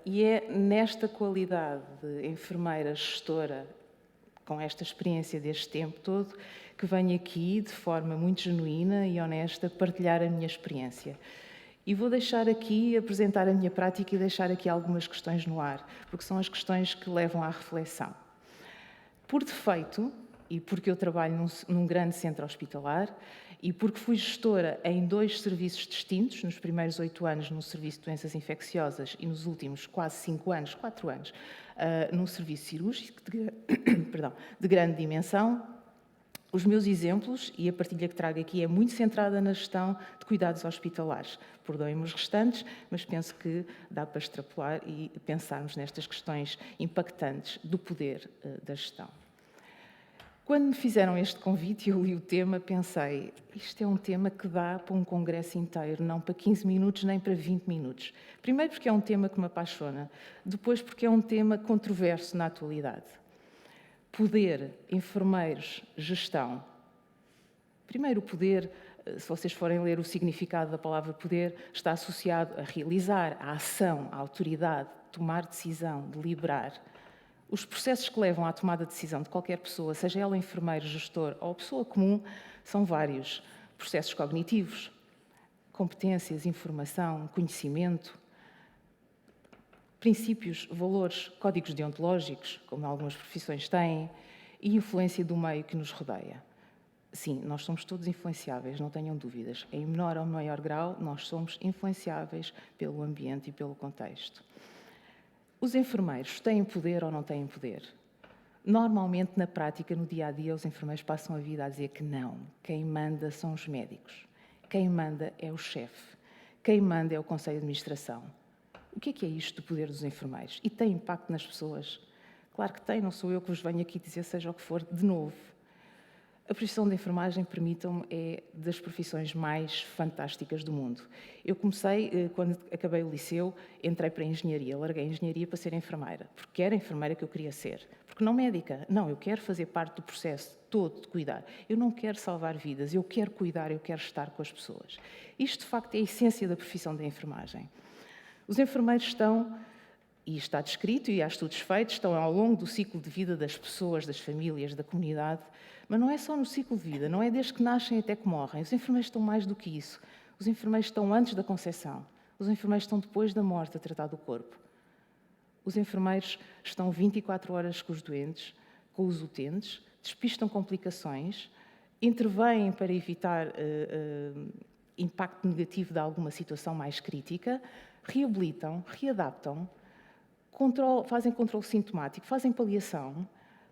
D: E é nesta qualidade de enfermeira gestora, com esta experiência deste tempo todo, que venho aqui, de forma muito genuína e honesta, partilhar a minha experiência. E vou deixar aqui, apresentar a minha prática e deixar aqui algumas questões no ar, porque são as questões que levam à reflexão. Por defeito, e porque eu trabalho num grande centro hospitalar, e porque fui gestora em 2 serviços distintos, nos primeiros 8 anos no Serviço de Doenças Infecciosas e nos últimos quase 5 anos, 4 anos, num serviço cirúrgico de grande dimensão, os meus exemplos e a partilha que trago aqui é muito centrada na gestão de cuidados hospitalares. Perdoem-me os restantes, mas penso que dá para extrapolar e pensarmos nestas questões impactantes do poder da gestão. Quando me fizeram este convite e eu li o tema, pensei, isto é um tema que dá para um congresso inteiro, não para 15 minutos nem para 20 minutos. Primeiro porque é um tema que me apaixona, depois porque é um tema controverso na atualidade. Poder, enfermeiros, gestão. Primeiro, o poder, se vocês forem ler o significado da palavra poder, está associado a realizar, à ação, à autoridade, tomar decisão, deliberar. Os processos que levam à tomada de decisão de qualquer pessoa, seja ela enfermeiro, gestor ou pessoa comum, são vários. Processos cognitivos, competências, informação, conhecimento, princípios, valores, códigos deontológicos, como algumas profissões têm, e influência do meio que nos rodeia. Sim, nós somos todos influenciáveis, não tenham dúvidas. Em menor ou maior grau, nós somos influenciáveis pelo ambiente e pelo contexto. Os enfermeiros têm poder ou não têm poder? Normalmente, na prática, no dia-a-dia, os enfermeiros passam a vida a dizer que não. Quem manda são os médicos. Quem manda é o chefe. Quem manda é o Conselho de Administração. O que é isto do poder dos enfermeiros? E tem impacto nas pessoas? Claro que tem, não sou eu que vos venho aqui dizer seja o que for de novo. A profissão de enfermagem, permitam-me, é das profissões mais fantásticas do mundo. Eu comecei, quando acabei o liceu, entrei para a engenharia, larguei a engenharia para ser enfermeira, porque era a enfermeira que eu queria ser. Porque não médica, não, eu quero fazer parte do processo todo de cuidar. Eu não quero salvar vidas, eu quero cuidar, eu quero estar com as pessoas. Isto, de facto, é a essência da profissão da enfermagem. Os enfermeiros estão, e está descrito, e há estudos feitos, estão ao longo do ciclo de vida das pessoas, das famílias, da comunidade, mas não é só no ciclo de vida, não é desde que nascem até que morrem. Os enfermeiros estão mais do que isso. Os enfermeiros estão antes da concepção. Os enfermeiros estão depois da morte a tratar do corpo. Os enfermeiros estão 24 horas com os doentes, com os utentes, despistam complicações, intervêm para evitar impacto negativo de alguma situação mais crítica, reabilitam, readaptam, fazem controle sintomático, fazem paliação,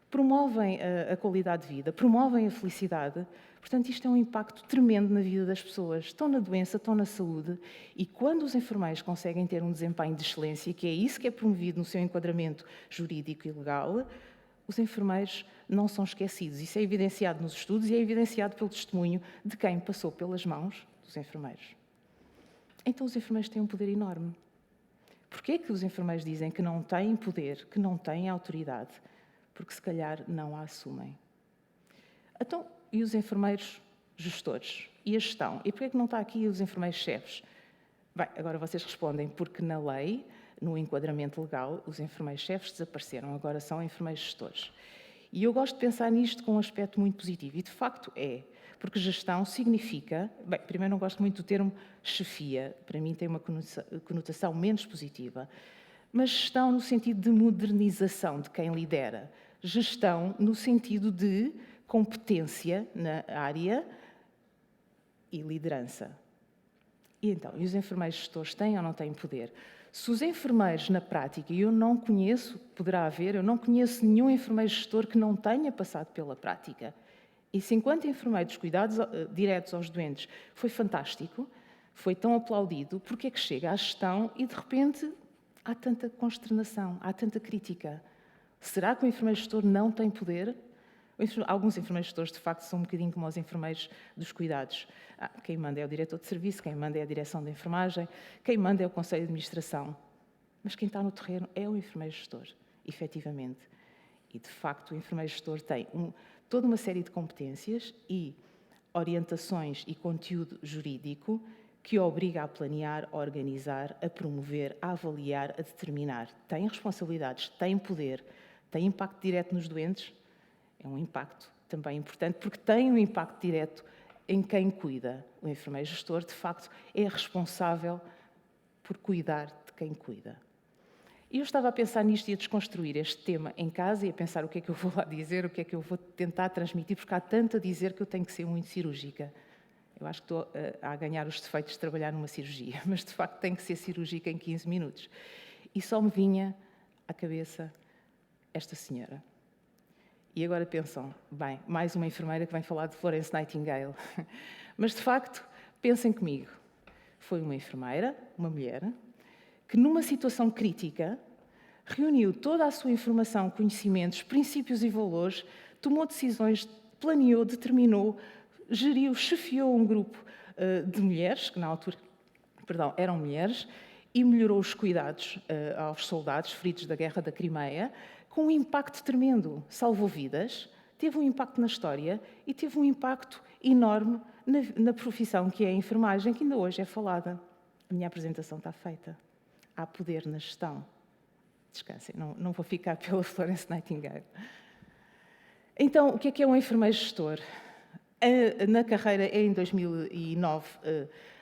D: promovem a qualidade de vida, promovem a felicidade. Portanto, isto é um impacto tremendo na vida das pessoas. Estão na doença, estão na saúde, e quando os enfermeiros conseguem ter um desempenho de excelência, que é isso que é promovido no seu enquadramento jurídico e legal, os enfermeiros não são esquecidos. Isso é evidenciado nos estudos e é evidenciado pelo testemunho de quem passou pelas mãos dos enfermeiros. Então, os enfermeiros têm um poder enorme. Porquê que os enfermeiros dizem que não têm poder, que não têm autoridade? Porque, se calhar, não a assumem. Então, e os enfermeiros gestores? E a gestão? E porquê que não está aqui os enfermeiros chefes? Bem, agora vocês respondem, porque na lei, no enquadramento legal, os enfermeiros chefes desapareceram, agora são enfermeiros gestores. E eu gosto de pensar nisto com um aspecto muito positivo, e de facto é, porque gestão significa... Bem, primeiro não gosto muito do termo chefia, para mim tem uma conotação menos positiva, mas gestão no sentido de modernização de quem lidera. Gestão no sentido de competência na área e liderança. E então, e os enfermeiros gestores têm ou não têm poder? Se os enfermeiros na prática, e eu não conheço, poderá haver, eu não conheço nenhum enfermeiro gestor que não tenha passado pela prática. E se enquanto enfermeiro dos cuidados diretos aos doentes foi fantástico, foi tão aplaudido, porque é que chega à gestão e de repente há tanta consternação, há tanta crítica? Será que o enfermeiro gestor não tem poder? Alguns enfermeiros gestores, de facto, são um bocadinho como os enfermeiros dos cuidados. Quem manda é o diretor de serviço, quem manda é a direção de enfermagem, quem manda é o conselho de administração. Mas quem está no terreno é o enfermeiro gestor, efetivamente. E, de facto, o enfermeiro gestor tem toda uma série de competências e orientações e conteúdo jurídico que o obriga a planear, a organizar, a promover, a avaliar, a determinar. Tem responsabilidades, tem poder, tem impacto direto nos doentes. É um impacto também importante, porque tem um impacto direto em quem cuida. O enfermeiro gestor, de facto, é responsável por cuidar de quem cuida. E eu estava a pensar nisto e a desconstruir este tema em casa e a pensar o que é que eu vou lá dizer, o que é que eu vou tentar transmitir, porque há tanto a dizer que eu tenho que ser muito cirúrgica. Eu acho que estou a ganhar os defeitos de trabalhar numa cirurgia, mas de facto tenho que ser cirúrgica em 15 minutos. E só me vinha à cabeça esta senhora. E agora pensam, bem, mais uma enfermeira que vem falar de Florence Nightingale. Mas, de facto, pensem comigo. Foi uma enfermeira, uma mulher, que numa situação crítica reuniu toda a sua informação, conhecimentos, princípios e valores, tomou decisões, planeou, determinou, geriu, chefiou um grupo de mulheres, que na altura, eram mulheres, e melhorou os cuidados aos soldados feridos da Guerra da Crimeia, com um impacto tremendo. Salvou vidas, teve um impacto na história e teve um impacto enorme na profissão que é a enfermagem, que ainda hoje é falada. A minha apresentação está feita. Há poder na gestão. Descansem, não vou ficar pela Florence Nightingale. Então, o que é um enfermeiro gestor? Na carreira, em 2009,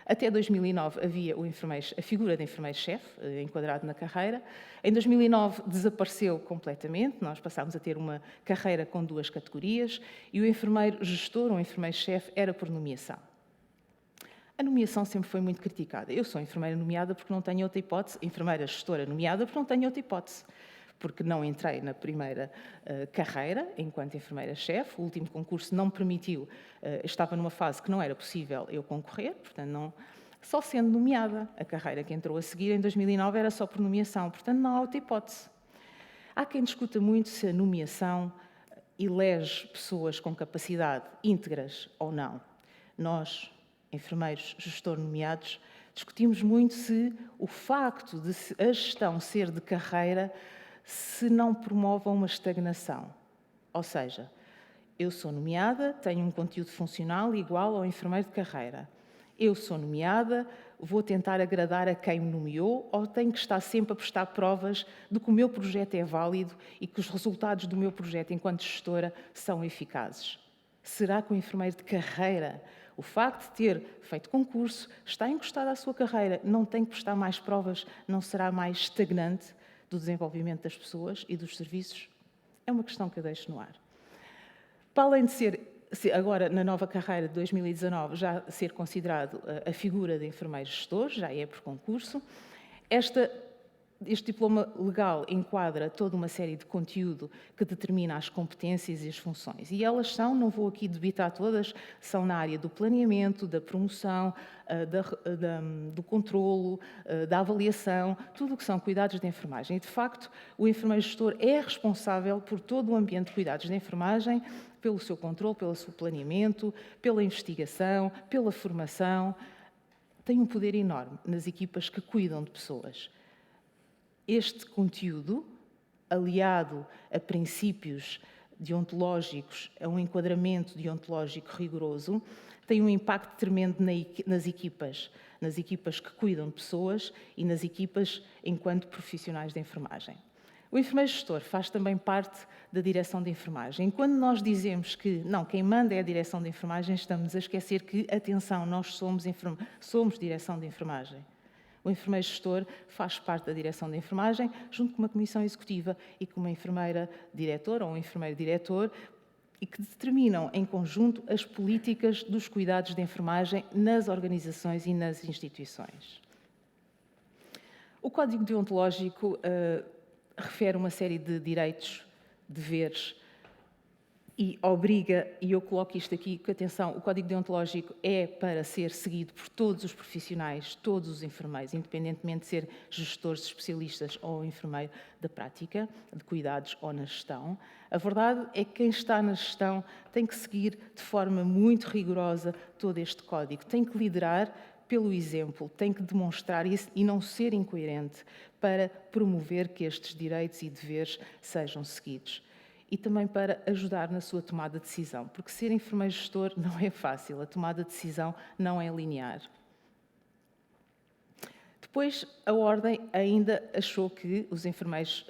D: até 2009 havia a figura de enfermeiro-chefe, enquadrado na carreira. Em 2009 desapareceu completamente, nós passámos a ter uma carreira com 2 categorias e o enfermeiro-gestor, ou enfermeiro-chefe, era por nomeação. A nomeação sempre foi muito criticada. Eu sou enfermeira nomeada porque não tenho outra hipótese, enfermeira-gestora nomeada porque não tenho outra hipótese. Porque não entrei na primeira carreira enquanto enfermeira-chefe, o último concurso não me permitiu, estava numa fase que não era possível eu concorrer, portanto, só sendo nomeada. A carreira que entrou a seguir, em 2009, era só por nomeação, portanto, não há outra hipótese. Há quem discuta muito se a nomeação elege pessoas com capacidade íntegras ou não. Nós, enfermeiros, gestor nomeados, discutimos muito se o facto de a gestão ser de carreira se não promove uma estagnação. Ou seja, eu sou nomeada, tenho um conteúdo funcional igual ao enfermeiro de carreira. Eu sou nomeada, vou tentar agradar a quem me nomeou ou tenho que estar sempre a prestar provas de que o meu projeto é válido e que os resultados do meu projeto enquanto gestora são eficazes? Será que o enfermeiro de carreira, o facto de ter feito concurso, está encostado à sua carreira, não tem que prestar mais provas, não será mais estagnante do desenvolvimento das pessoas e dos serviços? É uma questão que eu deixo no ar. Para além de ser, agora na nova carreira de 2019, já ser considerado a figura de enfermeiro gestor, já é por concurso, este diploma legal enquadra toda uma série de conteúdo que determina as competências e as funções. E elas são, não vou aqui debitar todas, são na área do planeamento, da promoção, do controlo, da avaliação, tudo o que são cuidados de enfermagem. E, de facto, o enfermeiro gestor é responsável por todo o ambiente de cuidados de enfermagem, pelo seu controle, pelo seu planeamento, pela investigação, pela formação. Tem um poder enorme nas equipas que cuidam de pessoas. Este conteúdo, aliado a princípios deontológicos, a um enquadramento deontológico rigoroso, tem um impacto tremendo nas equipas que cuidam de pessoas e nas equipas enquanto profissionais de enfermagem. O enfermeiro gestor faz também parte da direção de enfermagem. Quando nós dizemos que não, quem manda é a direção de enfermagem, estamos a esquecer que, atenção, nós somos direção de enfermagem. O enfermeiro gestor faz parte da direção de enfermagem, junto com uma comissão executiva e com uma enfermeira diretora ou um enfermeiro diretor, e que determinam em conjunto as políticas dos cuidados de enfermagem nas organizações e nas instituições. O Código Deontológico refere uma série de direitos, deveres e obriga, e eu coloco isto aqui, que atenção, o Código Deontológico é para ser seguido por todos os profissionais, todos os enfermeiros, independentemente de ser gestores, especialistas ou enfermeiro da prática, de cuidados ou na gestão. A verdade é que quem está na gestão tem que seguir de forma muito rigorosa todo este código, tem que liderar pelo exemplo, tem que demonstrar isso e não ser incoerente para promover que estes direitos e deveres sejam seguidos. E também para ajudar na sua tomada de decisão, porque ser enfermeiro gestor não é fácil, a tomada de decisão não é linear. Depois, a Ordem ainda achou que os enfermeiros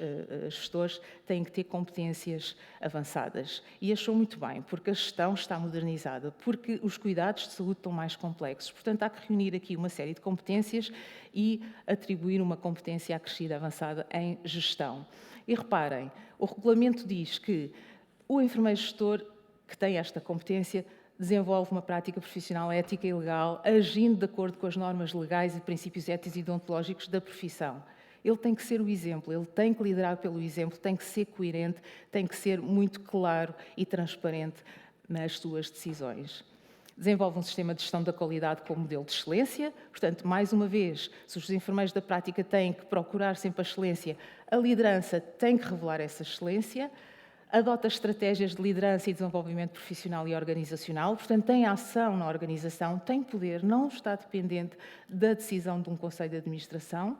D: gestores têm que ter competências avançadas. E achou muito bem, porque a gestão está modernizada, porque os cuidados de saúde estão mais complexos. Portanto, há que reunir aqui uma série de competências e atribuir uma competência acrescida avançada em gestão. E reparem, o regulamento diz que o enfermeiro gestor que tem esta competência desenvolve uma prática profissional ética e legal, agindo de acordo com as normas legais e princípios éticos e deontológicos da profissão. Ele tem que ser o exemplo, ele tem que liderar pelo exemplo, tem que ser coerente, tem que ser muito claro e transparente nas suas decisões. Desenvolve um sistema de gestão da qualidade com modelo de excelência. Portanto, mais uma vez, se os enfermeiros da prática têm que procurar sempre a excelência, a liderança tem que revelar essa excelência. Adota estratégias de liderança e desenvolvimento profissional e organizacional, portanto, tem ação na organização, tem poder, não está dependente da decisão de um conselho de administração,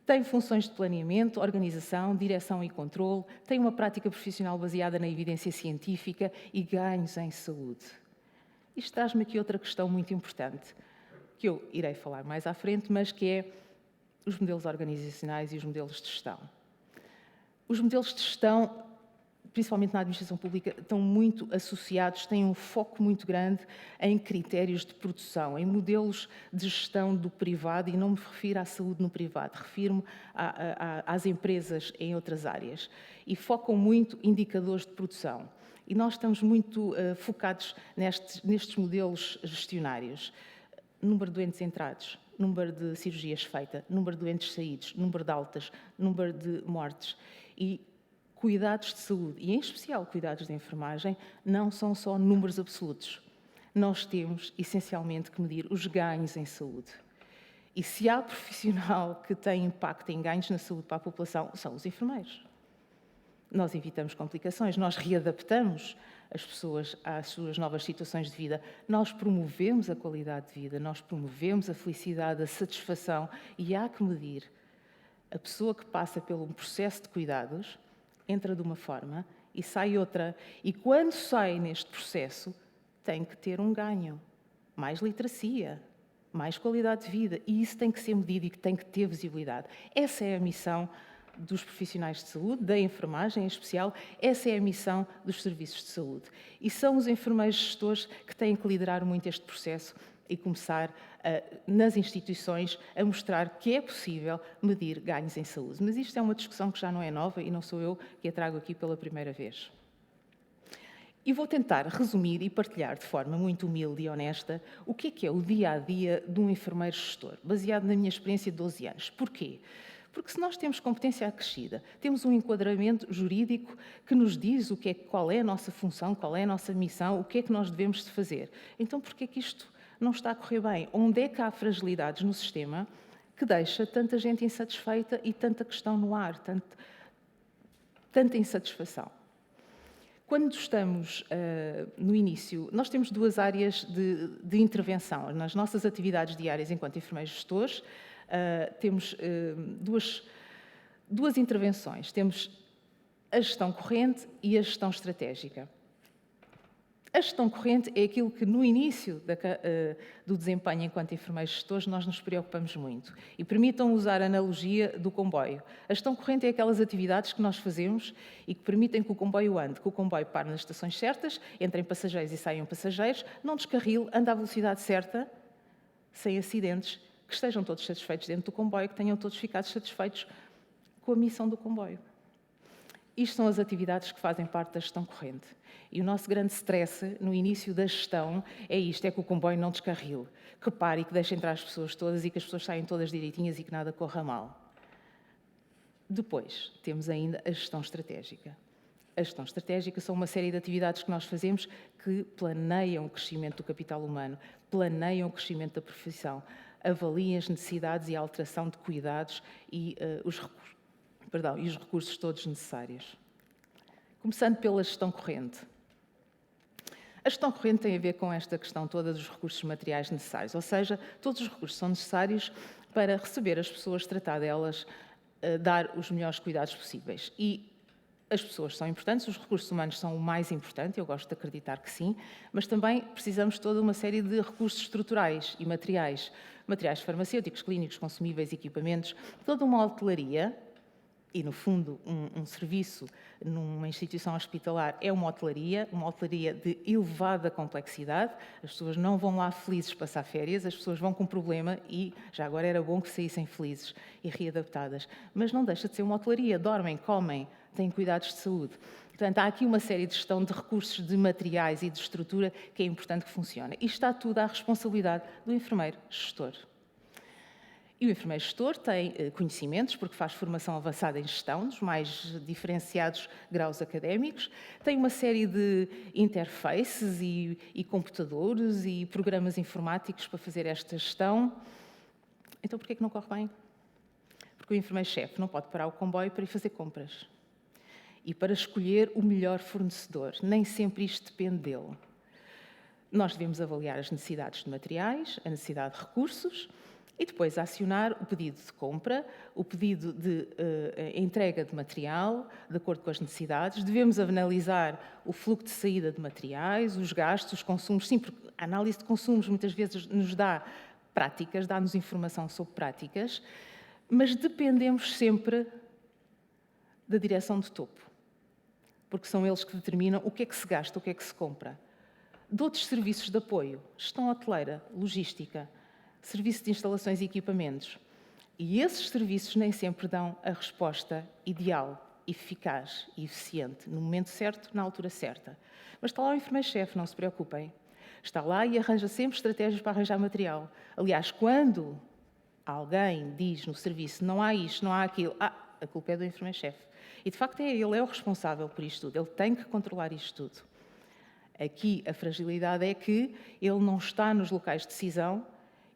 D: tem funções de planeamento, organização, direção e controle, tem uma prática profissional baseada na evidência científica e ganhos em saúde. Isto traz-me aqui outra questão muito importante, que eu irei falar mais à frente, mas que é os modelos organizacionais e os modelos de gestão. Os modelos de gestão, principalmente na administração pública, estão muito associados, têm um foco muito grande em critérios de produção, em modelos de gestão do privado, e não me refiro à saúde no privado, refiro-me às empresas em outras áreas. E focam muito indicadores de produção. E nós estamos muito focados nestes modelos gestionários. Número de doentes entrados, número de cirurgias feitas, número de doentes saídos, número de altas, número de mortes. E cuidados de saúde, e em especial cuidados de enfermagem, não são só números absolutos. Nós temos, essencialmente, que medir os ganhos em saúde. E se há profissional que tem impacto em ganhos na saúde para a população, são os enfermeiros. nós evitamos complicações, nós readaptamos as pessoas às suas novas situações de vida, nós promovemos a qualidade de vida, nós promovemos a felicidade, a satisfação, e há que medir. A pessoa que passa pelo processo de cuidados entra de uma forma e sai outra. E quando sai neste processo, tem que ter um ganho. Mais literacia, mais qualidade de vida. E isso tem que ser medido e tem que ter visibilidade. Essa é a missão dos profissionais de saúde, da enfermagem em especial, essa é a missão dos serviços de saúde. E são os enfermeiros gestores que têm que liderar muito este processo e começar nas instituições a mostrar que é possível medir ganhos em saúde. Mas isto é uma discussão que já não é nova e não sou eu que a trago aqui pela primeira vez. E vou tentar resumir e partilhar de forma muito humilde e honesta o que é o dia-a-dia de um enfermeiro gestor, baseado na minha experiência de 12 anos. Porquê? Porque se nós temos competência acrescida, temos um enquadramento jurídico que nos diz qual é a nossa função, qual é a nossa missão, o que é que nós devemos de fazer. Então, porquê é que isto não está a correr bem? Onde é que há fragilidades no sistema que deixa tanta gente insatisfeita e tanta questão no ar, tanta insatisfação? Quando estamos no início, nós temos duas áreas de intervenção. Nas nossas atividades diárias enquanto enfermeiros gestores, temos duas intervenções. Temos a gestão corrente e a gestão estratégica. A gestão corrente é aquilo que, no início do desempenho enquanto enfermeiros gestores, nós nos preocupamos muito. E permitam usar a analogia do comboio. A gestão corrente é aquelas atividades que nós fazemos e que permitem que o comboio ande, que o comboio pare nas estações certas, entrem passageiros e saiam passageiros, não descarrile, ande à velocidade certa, sem acidentes, que estejam todos satisfeitos dentro do comboio, que tenham todos ficado satisfeitos com a missão do comboio. Isto são as atividades que fazem parte da gestão corrente. E o nosso grande stress no início da gestão é isto, é que o comboio não descarrile, que pare e que deixe entrar as pessoas todas e que as pessoas saiam todas direitinhas e que nada corra mal. Depois, temos ainda a gestão estratégica. A gestão estratégica são uma série de atividades que nós fazemos que planeiam o crescimento do capital humano, planeiam o crescimento da profissão, avaliem as necessidades e a alteração de cuidados e os recursos todos necessários. Começando pela gestão corrente. A gestão corrente tem a ver com esta questão toda dos recursos materiais necessários, ou seja, todos os recursos são necessários para receber as pessoas, tratar delas, dar os melhores cuidados possíveis. E as pessoas são importantes, os recursos humanos são o mais importante, eu gosto de acreditar que sim, mas também precisamos de toda uma série de recursos estruturais e materiais farmacêuticos, clínicos, consumíveis, equipamentos, toda uma hotelaria. E, no fundo, um serviço numa instituição hospitalar é uma hotelaria de elevada complexidade. As pessoas não vão lá felizes passar férias, as pessoas vão com problema e, já agora, era bom que saíssem felizes e readaptadas. Mas não deixa de ser uma hotelaria. Dormem, comem, têm cuidados de saúde. Portanto, há aqui uma série de gestão de recursos, de materiais e de estrutura que é importante que funcione. E está tudo à responsabilidade do enfermeiro gestor. E o enfermeiro gestor tem conhecimentos, porque faz formação avançada em gestão, dos mais diferenciados graus académicos, tem uma série de interfaces e computadores e programas informáticos para fazer esta gestão. Então, porquê é que não corre bem? Porque o enfermeiro-chefe não pode parar o comboio para ir fazer compras. E para escolher o melhor fornecedor. Nem sempre isto depende dele. Nós devemos avaliar as necessidades de materiais, a necessidade de recursos, e depois acionar o pedido de compra, o pedido de entrega de material, de acordo com as necessidades. Devemos analisar o fluxo de saída de materiais, os gastos, os consumos. Sim, porque a análise de consumos muitas vezes nos dá práticas, dá-nos informação sobre práticas, mas dependemos sempre da direção de topo, porque são eles que determinam o que é que se gasta, o que é que se compra. De outros serviços de apoio, gestão hoteleira, logística, serviço de instalações e equipamentos. E esses serviços nem sempre dão a resposta ideal, eficaz e eficiente, no momento certo, na altura certa. Mas está lá o enfermeiro-chefe, não se preocupem. Está lá e arranja sempre estratégias para arranjar material. Aliás, quando alguém diz no serviço não há isto, não há aquilo, a culpa é do enfermeiro-chefe. E, de facto, ele é o responsável por isto tudo. Ele tem que controlar isto tudo. Aqui, a fragilidade é que ele não está nos locais de decisão,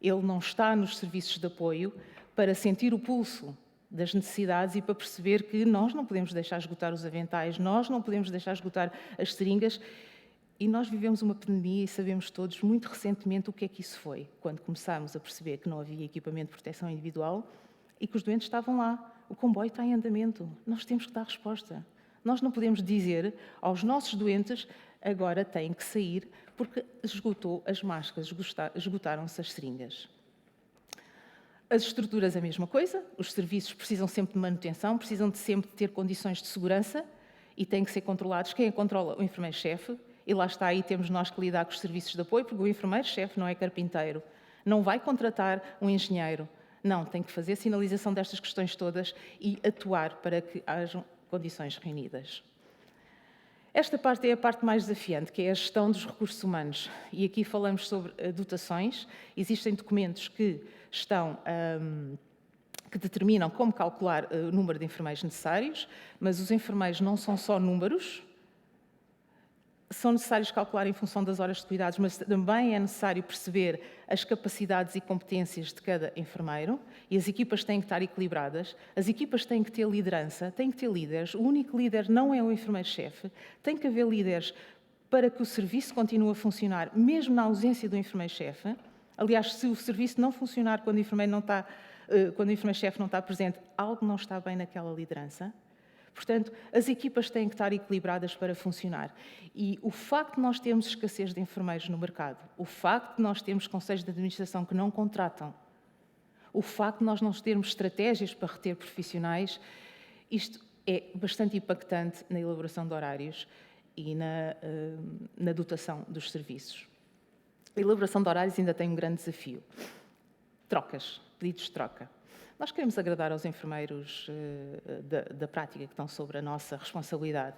D: ele não está nos serviços de apoio para sentir o pulso das necessidades e para perceber que nós não podemos deixar esgotar os aventais, nós não podemos deixar esgotar as seringas. E nós vivemos uma pandemia e sabemos todos muito recentemente o que é que isso foi, quando começámos a perceber que não havia equipamento de proteção individual e que os doentes estavam lá. O comboio está em andamento, nós temos que dar resposta. Nós não podemos dizer aos nossos doentes agora têm que sair porque esgotou as máscaras, esgotaram-se as seringas. As estruturas a mesma coisa, os serviços precisam sempre de manutenção, precisam de sempre ter condições de segurança e têm que ser controlados. Quem a controla? O enfermeiro-chefe. E lá está, aí temos nós que lidar com os serviços de apoio, porque o enfermeiro-chefe não é carpinteiro, não vai contratar um engenheiro. Não, tem que fazer sinalização destas questões todas e atuar para que hajam condições reunidas. Esta parte é a parte mais desafiante, que é a gestão dos recursos humanos. E aqui falamos sobre dotações. Existem documentos que que determinam como calcular o número de enfermeiros necessários, mas os enfermeiros não são só números, são necessários calcular em função das horas de cuidados, mas também é necessário perceber as capacidades e competências de cada enfermeiro e as equipas têm que estar equilibradas, as equipas têm que ter liderança, têm que ter líderes. O único líder não é o enfermeiro-chefe, tem que haver líderes para que o serviço continue a funcionar, mesmo na ausência do enfermeiro-chefe. Aliás, se o serviço não funcionar quando o enfermeiro-chefe não está presente, algo não está bem naquela liderança. Portanto, as equipas têm que estar equilibradas para funcionar. E o facto de nós termos escassez de enfermeiros no mercado, o facto de nós termos conselhos de administração que não contratam, o facto de nós não termos estratégias para reter profissionais, isto é bastante impactante na elaboração de horários e na dotação dos serviços. A elaboração de horários ainda tem um grande desafio. Trocas, pedidos de troca. Nós queremos agradar aos enfermeiros da prática que estão sobre a nossa responsabilidade.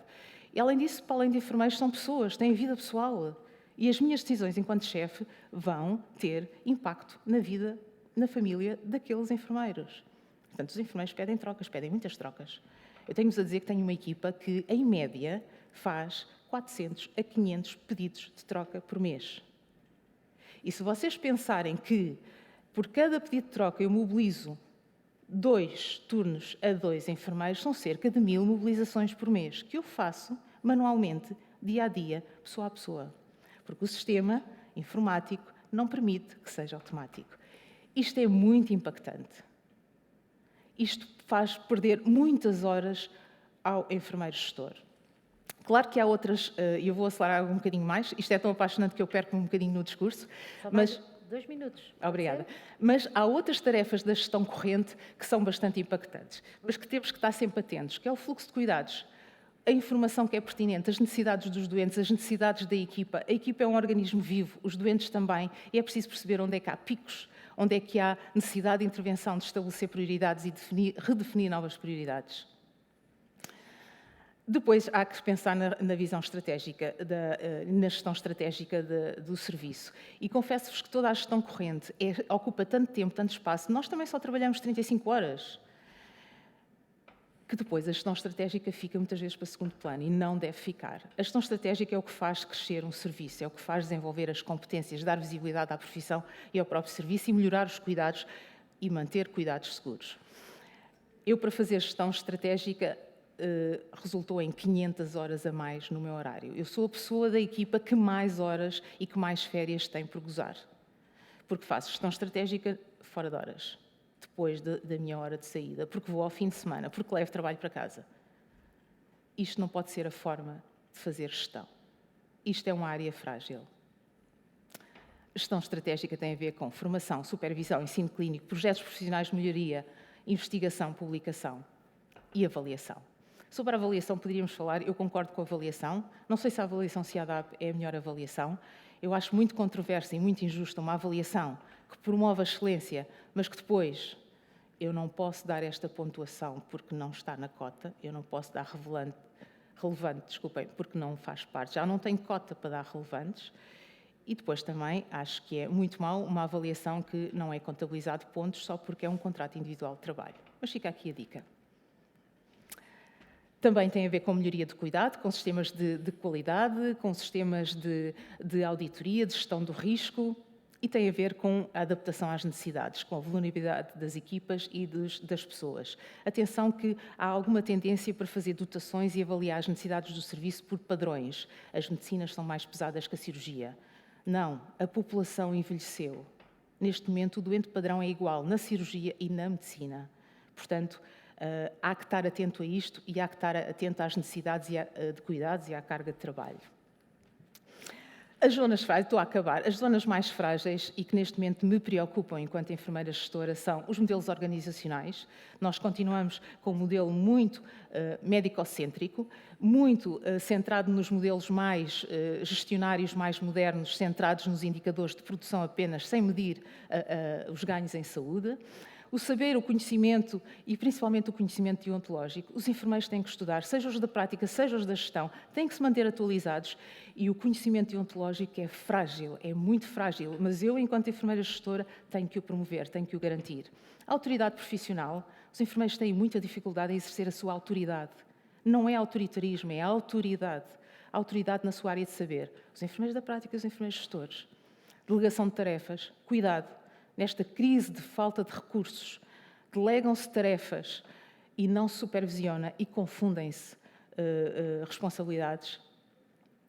D: E, além disso, para além de enfermeiros, são pessoas, têm vida pessoal. E as minhas decisões enquanto chefe vão ter impacto na vida, na família daqueles enfermeiros. Portanto, os enfermeiros pedem trocas, pedem muitas trocas. Eu tenho-vos a dizer que tenho uma equipa que, em média, faz 400 a 500 pedidos de troca por mês. E se vocês pensarem que, por cada pedido de troca, eu mobilizo 2 turnos a 2 enfermeiros, são cerca de 1000 mobilizações por mês, que eu faço manualmente, dia a dia, pessoa a pessoa. Porque o sistema informático não permite que seja automático. Isto é muito impactante. Isto faz perder muitas horas ao enfermeiro gestor. Claro que há outras, e eu vou acelerar um bocadinho mais, isto é tão apaixonante que eu perco um bocadinho no discurso, mas...
A: 2 minutos.
D: Obrigada. Mas há outras tarefas da gestão corrente que são bastante impactantes, mas que temos que estar sempre atentos, que é o fluxo de cuidados, a informação que é pertinente, as necessidades dos doentes, as necessidades da equipa. A equipa é um organismo vivo, os doentes também, e é preciso perceber onde é que há picos, onde é que há necessidade de intervenção, de estabelecer prioridades e redefinir novas prioridades. Depois, há que pensar na visão estratégica, na gestão estratégica do serviço. E confesso-vos que toda a gestão corrente ocupa tanto tempo, tanto espaço. Nós também só trabalhamos 35 horas. Que depois a gestão estratégica fica muitas vezes para segundo plano e não deve ficar. A gestão estratégica é o que faz crescer um serviço, é o que faz desenvolver as competências, dar visibilidade à profissão e ao próprio serviço e melhorar os cuidados e manter cuidados seguros. Eu, para fazer gestão estratégica, resultou em 500 horas a mais no meu horário. Eu sou a pessoa da equipa que mais horas e que mais férias tem por gozar. Porque faço gestão estratégica fora de horas, depois da minha hora de saída, porque vou ao fim de semana, porque levo trabalho para casa. Isto não pode ser a forma de fazer gestão. Isto é uma área frágil. Gestão estratégica tem a ver com formação, supervisão, ensino clínico, projetos profissionais de melhoria, investigação, publicação e avaliação. Sobre a avaliação poderíamos falar, eu concordo com a avaliação. Não sei se a avaliação CIADAP é a melhor avaliação. Eu acho muito controversa e muito injusta uma avaliação que promove a excelência, mas que depois eu não posso dar esta pontuação porque não está na cota, eu não posso dar relevante, desculpem, porque não faz parte. Já não tenho cota para dar relevantes. E depois também acho que é muito mau uma avaliação que não é contabilizado pontos só porque é um contrato individual de trabalho. Mas fica aqui a dica. Também tem a ver com melhoria de cuidado, com sistemas de qualidade, com sistemas de auditoria, de gestão do risco, E tem a ver com a adaptação às necessidades, com a vulnerabilidade das equipas e das pessoas. Atenção que há alguma tendência para fazer dotações e avaliar as necessidades do serviço por padrões. As medicinas são mais pesadas que a cirurgia. Não, a população envelheceu. Neste momento, o doente padrão é igual na cirurgia e na medicina. Portanto, há que estar atento a isto e há que estar atento às necessidades de cuidados e à carga de trabalho. As zonas frágeis, estou a acabar, as zonas mais frágeis e que neste momento me preocupam enquanto enfermeira gestora são os modelos organizacionais. Nós continuamos com um modelo muito médico-cêntrico, muito centrado nos modelos mais gestionários, mais modernos, centrados nos indicadores de produção apenas, sem medir os ganhos em saúde. O saber, o conhecimento e principalmente o conhecimento deontológico, os enfermeiros têm que estudar, seja os da prática, seja os da gestão, têm que se manter atualizados e o conhecimento deontológico é frágil, é muito frágil, mas eu, enquanto enfermeira gestora, tenho que o promover, tenho que o garantir. A autoridade profissional, os enfermeiros têm muita dificuldade em exercer a sua autoridade. Não é autoritarismo, é autoridade. A autoridade na sua área de saber. Os enfermeiros da prática e os enfermeiros gestores. Delegação de tarefas, cuidado. Nesta crise de falta de recursos, delegam-se tarefas e não se supervisiona e confundem-se responsabilidades,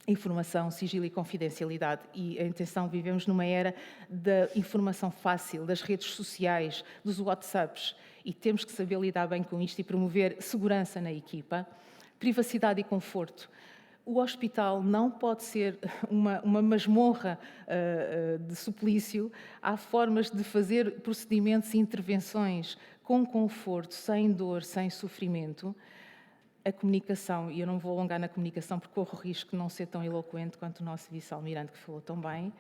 D: informação, sigilo e confidencialidade. E, atenção, vivemos numa era da informação fácil, das redes sociais, dos WhatsApps, e temos que saber lidar bem com isto e promover segurança na equipa, privacidade e conforto. O hospital não pode ser uma masmorra de suplício. Há formas de fazer procedimentos e intervenções com conforto, sem dor, sem sofrimento. A comunicação, e eu não vou alongar na comunicação porque corro o risco de não ser tão eloquente quanto o nosso vice-almirante que falou tão bem.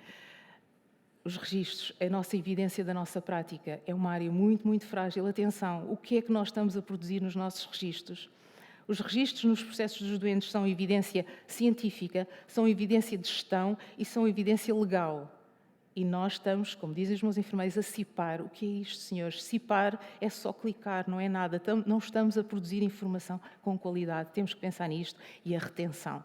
D: Os registros, a nossa evidência da nossa prática é uma área muito, muito frágil. Atenção, o que é que nós estamos a produzir nos nossos registros? Os registros nos processos dos doentes são evidência científica, são evidência de gestão e são evidência legal. E nós estamos, como dizem os meus enfermeiros, a cipar. O que é isto, senhores? Cipar é só clicar, não é nada. Não estamos a produzir informação com qualidade. Temos que pensar nisto. E a retenção.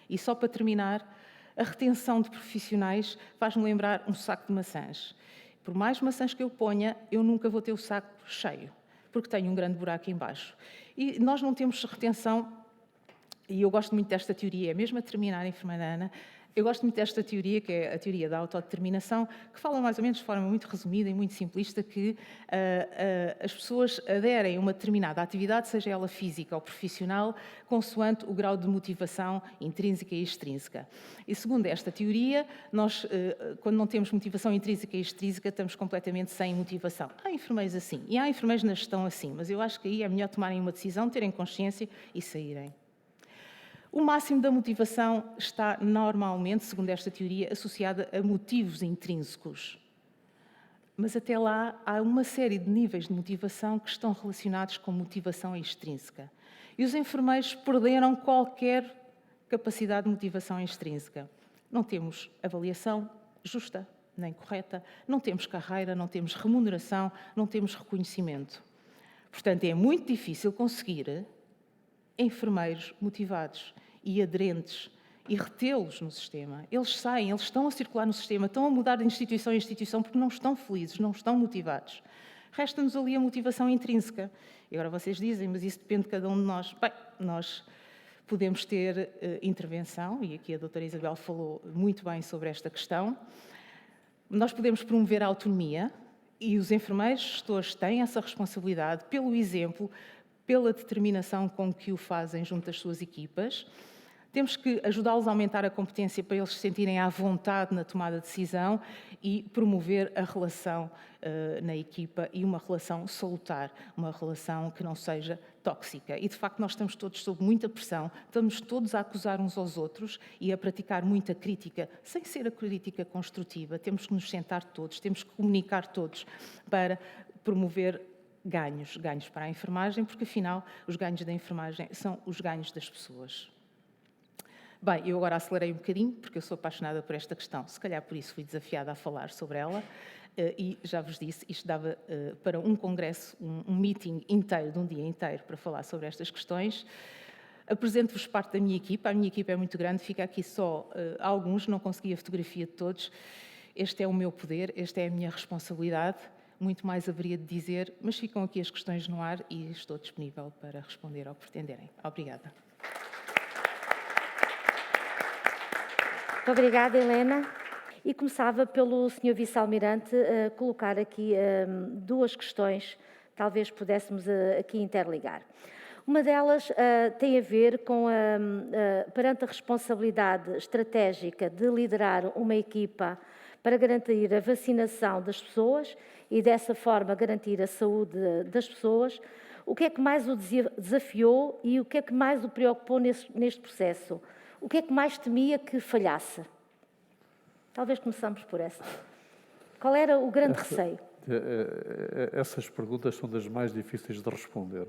D: E só para terminar, a retenção de profissionais faz-me lembrar um saco de maçãs. Por mais maçãs que eu ponha, eu nunca vou ter o saco cheio, porque tenho um grande buraco em baixo. E nós não temos retenção, e eu gosto muito desta teoria, mesmo a terminar, enfermeira Ana, eu gosto muito desta teoria, que é a teoria da autodeterminação, que fala mais ou menos de forma muito resumida e muito simplista que as pessoas aderem a uma determinada atividade, seja ela física ou profissional, consoante o grau de motivação intrínseca e extrínseca. E segundo esta teoria, nós, quando não temos motivação intrínseca e extrínseca, estamos completamente sem motivação. Há enfermeiros assim, e há enfermeiros na gestão assim, mas eu acho que aí é melhor tomarem uma decisão, terem consciência e saírem. O máximo da motivação está normalmente, segundo esta teoria, associada a motivos intrínsecos. Mas até lá há uma série de níveis de motivação que estão relacionados com motivação extrínseca. E os enfermeiros perderam qualquer capacidade de motivação extrínseca. Não temos avaliação justa nem correta, não temos carreira, não temos remuneração, não temos reconhecimento. Portanto, é muito difícil conseguir enfermeiros motivados e aderentes e retê-los no sistema. Eles saem, eles estão a circular no sistema, estão a mudar de instituição em instituição porque não estão felizes, não estão motivados. Resta-nos ali a motivação intrínseca. E agora vocês dizem, mas isso depende de cada um de nós. Bem, nós podemos ter intervenção, e aqui a doutora Isabel falou muito bem sobre esta questão. Nós podemos promover a autonomia e os enfermeiros gestores têm essa responsabilidade pelo exemplo, pela determinação com que o fazem junto das suas equipas. Temos que ajudá-los a aumentar a competência para eles se sentirem à vontade na tomada de decisão e promover a relação na equipa e uma relação salutar, uma relação que não seja tóxica. E, de facto, nós estamos todos sob muita pressão, estamos todos a acusar uns aos outros e a praticar muita crítica, sem ser a crítica construtiva. Temos que nos sentar todos, temos que comunicar todos para promover ganhos para a enfermagem, porque, afinal, os ganhos da enfermagem são os ganhos das pessoas. Bem, eu agora acelerei um bocadinho, porque eu sou apaixonada por esta questão. Se calhar por isso fui desafiada a falar sobre ela. E já vos disse, isto dava para um congresso, um meeting inteiro, de um dia inteiro, para falar sobre estas questões. Apresento-vos parte da minha equipa. A minha equipa é muito grande, fica aqui só alguns, não consegui a fotografia de todos. Este é o meu poder, esta é a minha responsabilidade. Muito mais haveria de dizer, mas ficam aqui as questões no ar e estou disponível para responder ao que pretenderem. Obrigada.
A: Muito obrigada, Helena. E começava pelo Sr. Vice-Almirante a colocar aqui duas questões, talvez pudéssemos aqui interligar. Uma delas tem a ver com, perante a responsabilidade estratégica de liderar uma equipa para garantir a vacinação das pessoas e, dessa forma, garantir a saúde das pessoas. O que é que mais o desafiou e o que é que mais o preocupou neste processo? O que é que mais temia que falhasse? Talvez começamos por essa. Qual era o grande receio?
B: Essas perguntas são das mais difíceis de responder.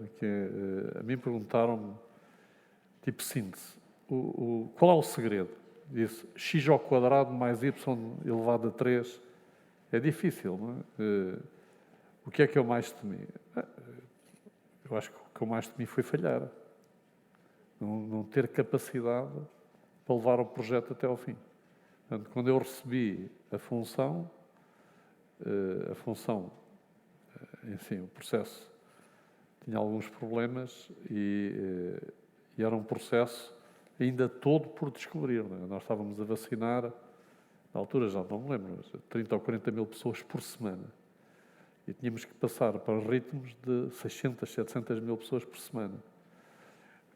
B: A mim perguntaram-me, tipo síntese, qual é o segredo? Disse, x² mais y elevado a 3. É difícil, não é? O que é que eu mais temi? Eu acho que o que eu mais temi foi falhar. Não ter capacidade para levar o projeto até ao fim. Portanto, quando eu recebi a função, enfim, o processo tinha alguns problemas e era um processo ainda todo por descobrir. Não é? Nós estávamos a vacinar, na altura já não me lembro, 30 ou 40 mil pessoas por semana. E tínhamos que passar para ritmos de 600, 700 mil pessoas por semana,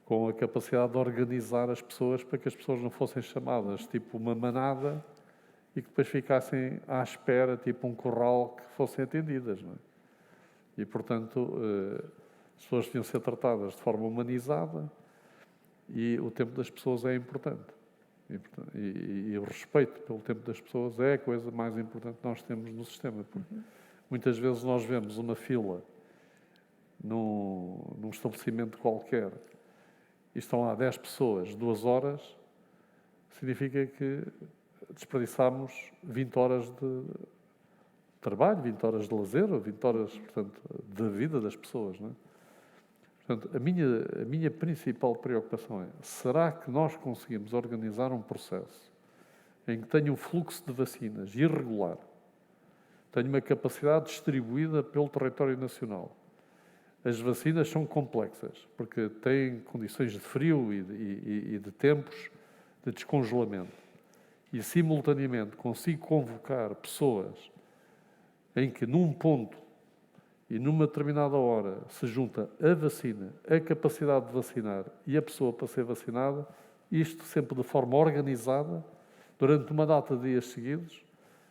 B: com a capacidade de organizar as pessoas para que as pessoas não fossem chamadas tipo uma manada e que depois ficassem à espera, tipo um corral, que fossem atendidas. Não é? E, portanto, as pessoas deviam ser tratadas de forma humanizada e o tempo das pessoas é importante. E o respeito pelo tempo das pessoas é a coisa mais importante que nós temos no sistema. Porque muitas vezes nós vemos uma fila num estabelecimento qualquer e estão lá 10 pessoas, 2 horas, significa que desperdiçámos 20 horas de trabalho, 20 horas de lazer, 20 horas, portanto, da vida das pessoas, não é? Portanto, a minha principal preocupação é, será que nós conseguimos organizar um processo em que tenha um fluxo de vacinas irregular, tenha uma capacidade distribuída pelo território nacional? As vacinas são complexas, porque têm condições de frio e de tempos de descongelamento. E, simultaneamente, consigo convocar pessoas em que, num ponto e numa determinada hora, se junta a vacina, a capacidade de vacinar e a pessoa para ser vacinada, isto sempre de forma organizada, durante uma data de dias seguidos,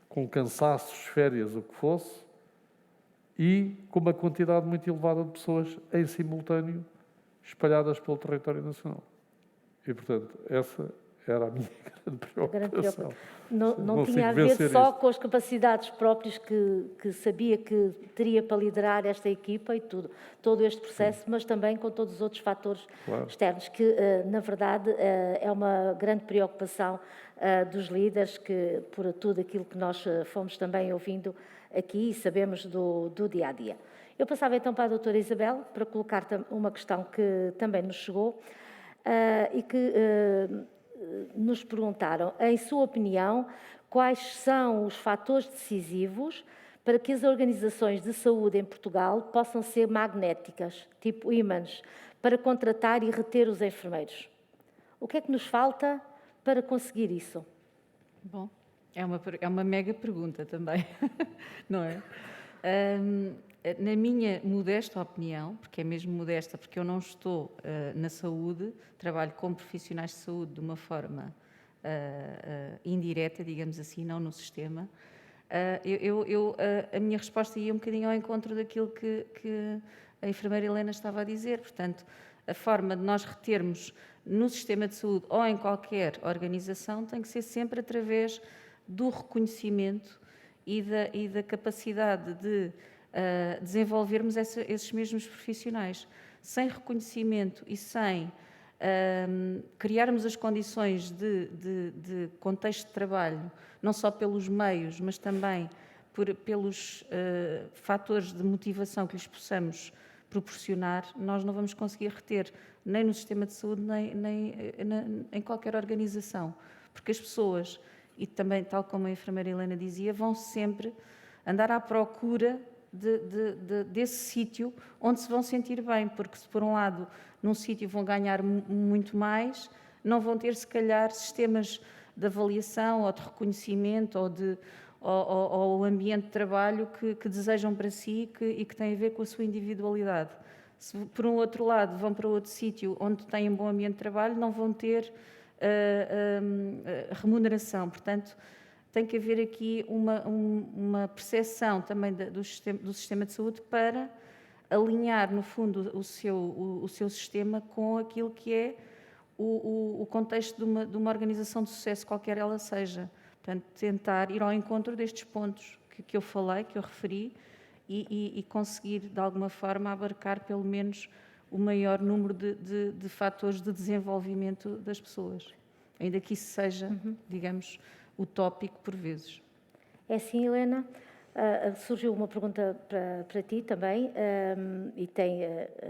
B: com cansaços, férias, o que fosse, e com uma quantidade muito elevada de pessoas em simultâneo espalhadas pelo território nacional. E, portanto, essa era a minha grande preocupação.
A: Não tinha a ver só com as capacidades próprias que sabia que teria para liderar esta equipa e todo este processo, mas também com todos os outros fatores externos, que, na verdade, é uma grande preocupação dos líderes, que por tudo aquilo que nós fomos também ouvindo aqui e sabemos do dia-a-dia. Eu passava então para a doutora Isabel, para colocar uma questão que também nos chegou e que nos perguntaram, em sua opinião, quais são os fatores decisivos para que as organizações de saúde em Portugal possam ser magnéticas, tipo ímãs, para contratar e reter os enfermeiros? O que é que nos falta para conseguir isso?
C: Bom, é uma mega pergunta também, não é? Na minha modesta opinião, porque é mesmo modesta, porque eu não estou na saúde, trabalho com profissionais de saúde de uma forma indireta, digamos assim, não no sistema, a minha resposta ia um bocadinho ao encontro daquilo que a enfermeira Helena estava a dizer. Portanto, a forma de nós retermos no sistema de saúde ou em qualquer organização tem que ser sempre através do reconhecimento e da capacidade de desenvolvermos esses mesmos profissionais. Sem reconhecimento e sem criarmos as condições de contexto de trabalho, não só pelos meios, mas também pelos fatores de motivação que lhes possamos proporcionar, nós não vamos conseguir reter nem no sistema de saúde, nem em qualquer organização. Porque as pessoas e também, tal como a enfermeira Helena dizia, vão sempre andar à procura desse sítio onde se vão sentir bem, porque se por um lado num sítio vão ganhar muito mais, não vão ter se calhar sistemas de avaliação ou de reconhecimento ou o ambiente de trabalho que desejam para si e que tem a ver com a sua individualidade. Se por um outro lado vão para outro sítio onde têm um bom ambiente de trabalho, não vão ter remuneração. Portanto, tem que haver aqui uma percepção também do sistema de saúde para alinhar, no fundo, o seu sistema com aquilo que é o contexto de uma organização de sucesso, qualquer ela seja. Portanto, tentar ir ao encontro destes pontos que eu falei, que eu referi, e conseguir, de alguma forma, abarcar pelo menos o maior número de fatores de desenvolvimento das pessoas. Ainda que isso seja, digamos, utópico por vezes.
A: É assim, Helena? Surgiu uma pergunta para ti também, e tem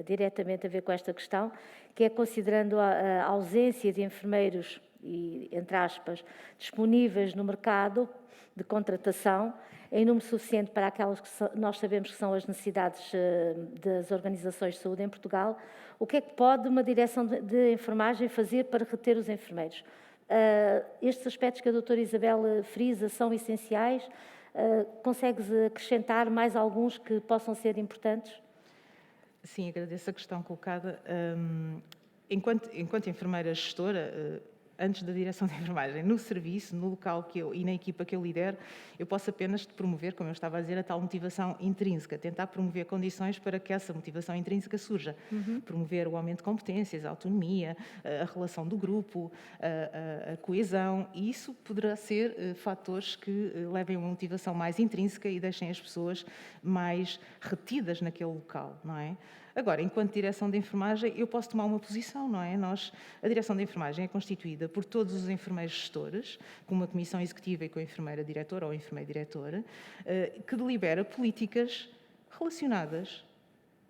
A: diretamente a ver com esta questão, que é considerando a ausência de enfermeiros, e, entre aspas, disponíveis no mercado de contratação, em número suficiente para aquelas que nós sabemos que são as necessidades das organizações de saúde em Portugal, o que é que pode uma direção de enfermagem fazer para reter os enfermeiros? Estes aspectos que a doutora Isabel frisa são essenciais. Consegues acrescentar mais alguns que possam ser importantes?
D: Sim, agradeço a questão colocada. Enquanto enfermeira gestora, antes da direção de enfermagem, no serviço, no local e na equipa que eu lidero, eu posso apenas promover, como eu estava a dizer, a tal motivação intrínseca, tentar promover condições para que essa motivação intrínseca surja. Promover o aumento de competências, a autonomia, a relação do grupo, a coesão, e isso poderá ser fatores que levem a uma motivação mais intrínseca e deixem as pessoas mais retidas naquele local, não é? Agora, enquanto direção de enfermagem, eu posso tomar uma posição, não é? A direção de enfermagem é constituída por todos os enfermeiros gestores, com uma comissão executiva e com a enfermeira diretora ou enfermeiro diretora, que delibera políticas relacionadas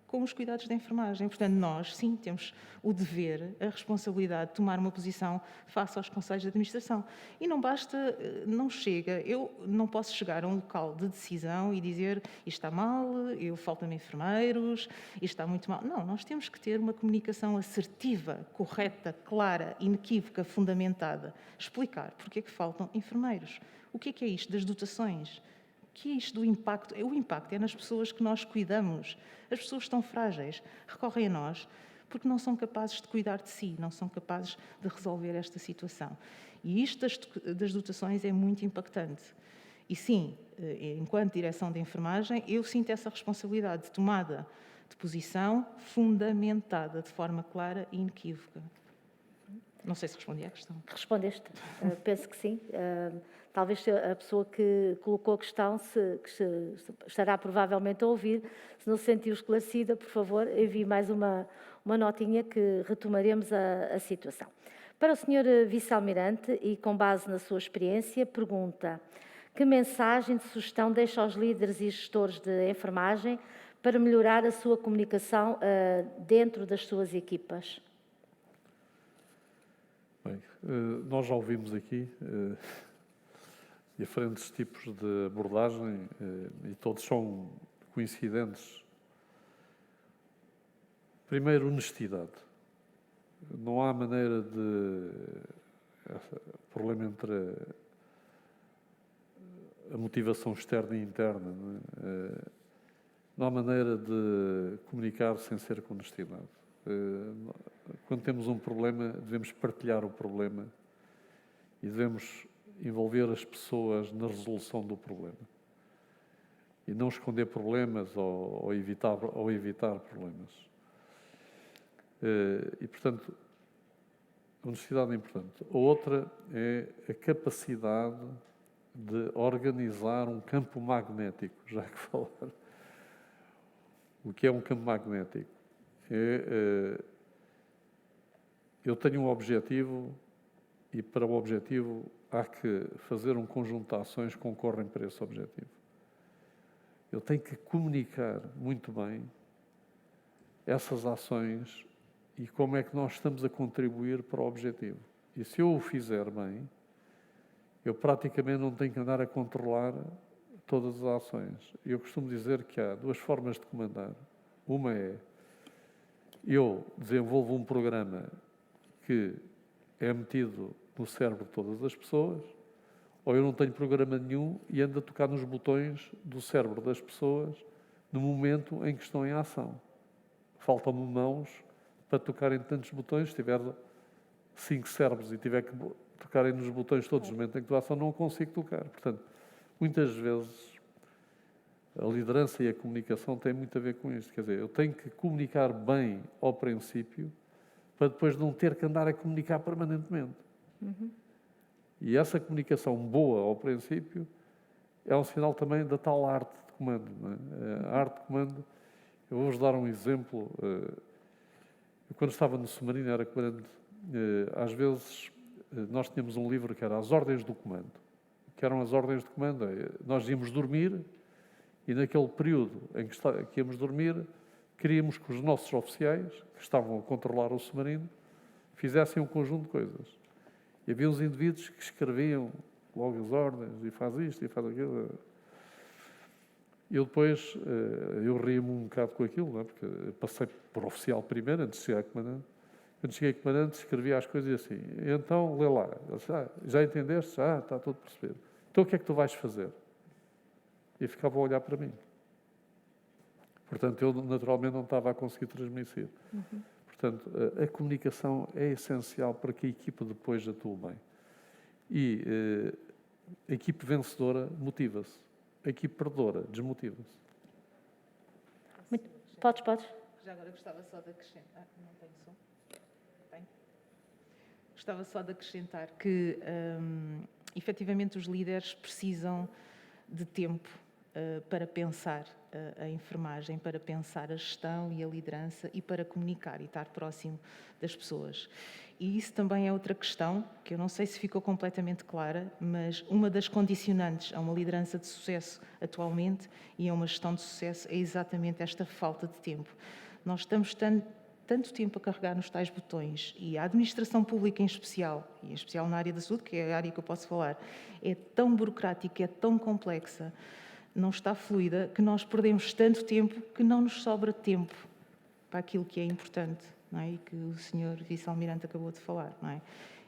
D: com os cuidados da enfermagem. Portanto, nós, sim, temos o dever, a responsabilidade de tomar uma posição face aos conselhos de administração. E não basta, não chega, eu não posso chegar a um local de decisão e dizer isto está mal, faltam-me enfermeiros, isto está muito mal. Não, nós temos que ter uma comunicação assertiva, correta, clara, inequívoca, fundamentada. Explicar porque é que faltam enfermeiros. O que é isto das dotações? O que é isto do impacto? O impacto é nas pessoas que nós cuidamos. As pessoas estão frágeis, recorrem a nós porque não são capazes de cuidar de si, não são capazes de resolver esta situação. E isto das dotações é muito impactante. E sim, enquanto direção de enfermagem, eu sinto essa responsabilidade de tomada de posição fundamentada, de forma clara e inequívoca. Não sei se respondi à questão.
A: Respondeste, penso que sim. Talvez a pessoa que colocou a questão estará provavelmente a ouvir. Se não se sentiu esclarecida, por favor, envie mais uma notinha que retomaremos a situação. Para o Sr. Vice-Almirante, e com base na sua experiência, pergunta: que mensagem de sugestão deixa aos líderes e gestores de enfermagem para melhorar a sua comunicação dentro das suas equipas?
B: Bem, nós já ouvimos aqui diferentes tipos de abordagem e todos são coincidentes. Primeiro, honestidade. Não há maneira de... O problema entre a motivação externa e interna. Não há maneira de comunicar sem ser com honestidade. Quando temos um problema, devemos partilhar o problema e devemos envolver as pessoas na resolução do problema. E não esconder problemas ou evitar problemas. E, portanto, a honestidade é importante. A outra é a capacidade de organizar um campo magnético, já que falar. O que é um campo magnético? Eu tenho um objetivo e para o objetivo há que fazer um conjunto de ações que concorrem para esse objetivo. Eu tenho que comunicar muito bem essas ações e como é que nós estamos a contribuir para o objetivo. E se eu o fizer bem, eu praticamente não tenho que andar a controlar todas as ações. Eu costumo dizer que há duas formas de comandar. Uma é, eu desenvolvo um programa que é metido no cérebro de todas as pessoas, ou eu não tenho programa nenhum e ando a tocar nos botões do cérebro das pessoas no momento em que estão em ação. Faltam-me mãos para tocarem tantos botões. Se tiver 5 cérebros e tiver que tocarem nos botões todos no momento em que estou em ação, não consigo tocar. Portanto, muitas vezes a liderança e a comunicação têm muito a ver com isto. Quer dizer, eu tenho que comunicar bem ao princípio para depois não ter que andar a comunicar permanentemente. E essa comunicação boa ao princípio é um sinal também da tal arte de comando. Não é? A arte de comando, eu vou-vos dar um exemplo. Eu, quando estava no submarino, era comandante, às vezes nós tínhamos um livro que era As Ordens do Comando. Que eram as ordens de comando. Nós íamos dormir e naquele período em que íamos dormir, queríamos que os nossos oficiais, que estavam a controlar o submarino, fizessem um conjunto de coisas. E havia uns indivíduos que escreviam logo as ordens, e faz isto, e faz aquilo. Eu depois, eu ria-me um bocado com aquilo, não é? Porque passei por oficial primeiro, antes de chegar a comandante. Quando cheguei a comandante, escrevia as coisas assim. Então, lê lá. Ele disse, já entendeste? Já, está tudo percebido. Então, o que é que tu vais fazer? E ficava a olhar para mim. Portanto, eu naturalmente não estava a conseguir transmitir. Portanto, a comunicação é essencial para que a equipa depois atue bem. E a equipe vencedora motiva-se. A equipe perdedora desmotiva-se.
A: Podes.
D: Já agora gostava só de acrescentar. Não tenho som? Tem? Gostava só de acrescentar que, efetivamente, os líderes precisam de tempo para pensar a enfermagem, para pensar a gestão e a liderança e para comunicar e estar próximo das pessoas. E isso também é outra questão, que eu não sei se ficou completamente clara, mas uma das condicionantes a uma liderança de sucesso atualmente e a uma gestão de sucesso é exatamente esta falta de tempo. Nós estamos tanto tempo a carregar nos tais botões e a administração pública em especial, e em especial na área da saúde, que é a área que eu posso falar, é tão burocrática, é tão complexa, não está fluida, que nós perdemos tanto tempo que não nos sobra tempo para aquilo que é importante, não é? E que o Sr. Vice-Almirante acabou de falar, não é?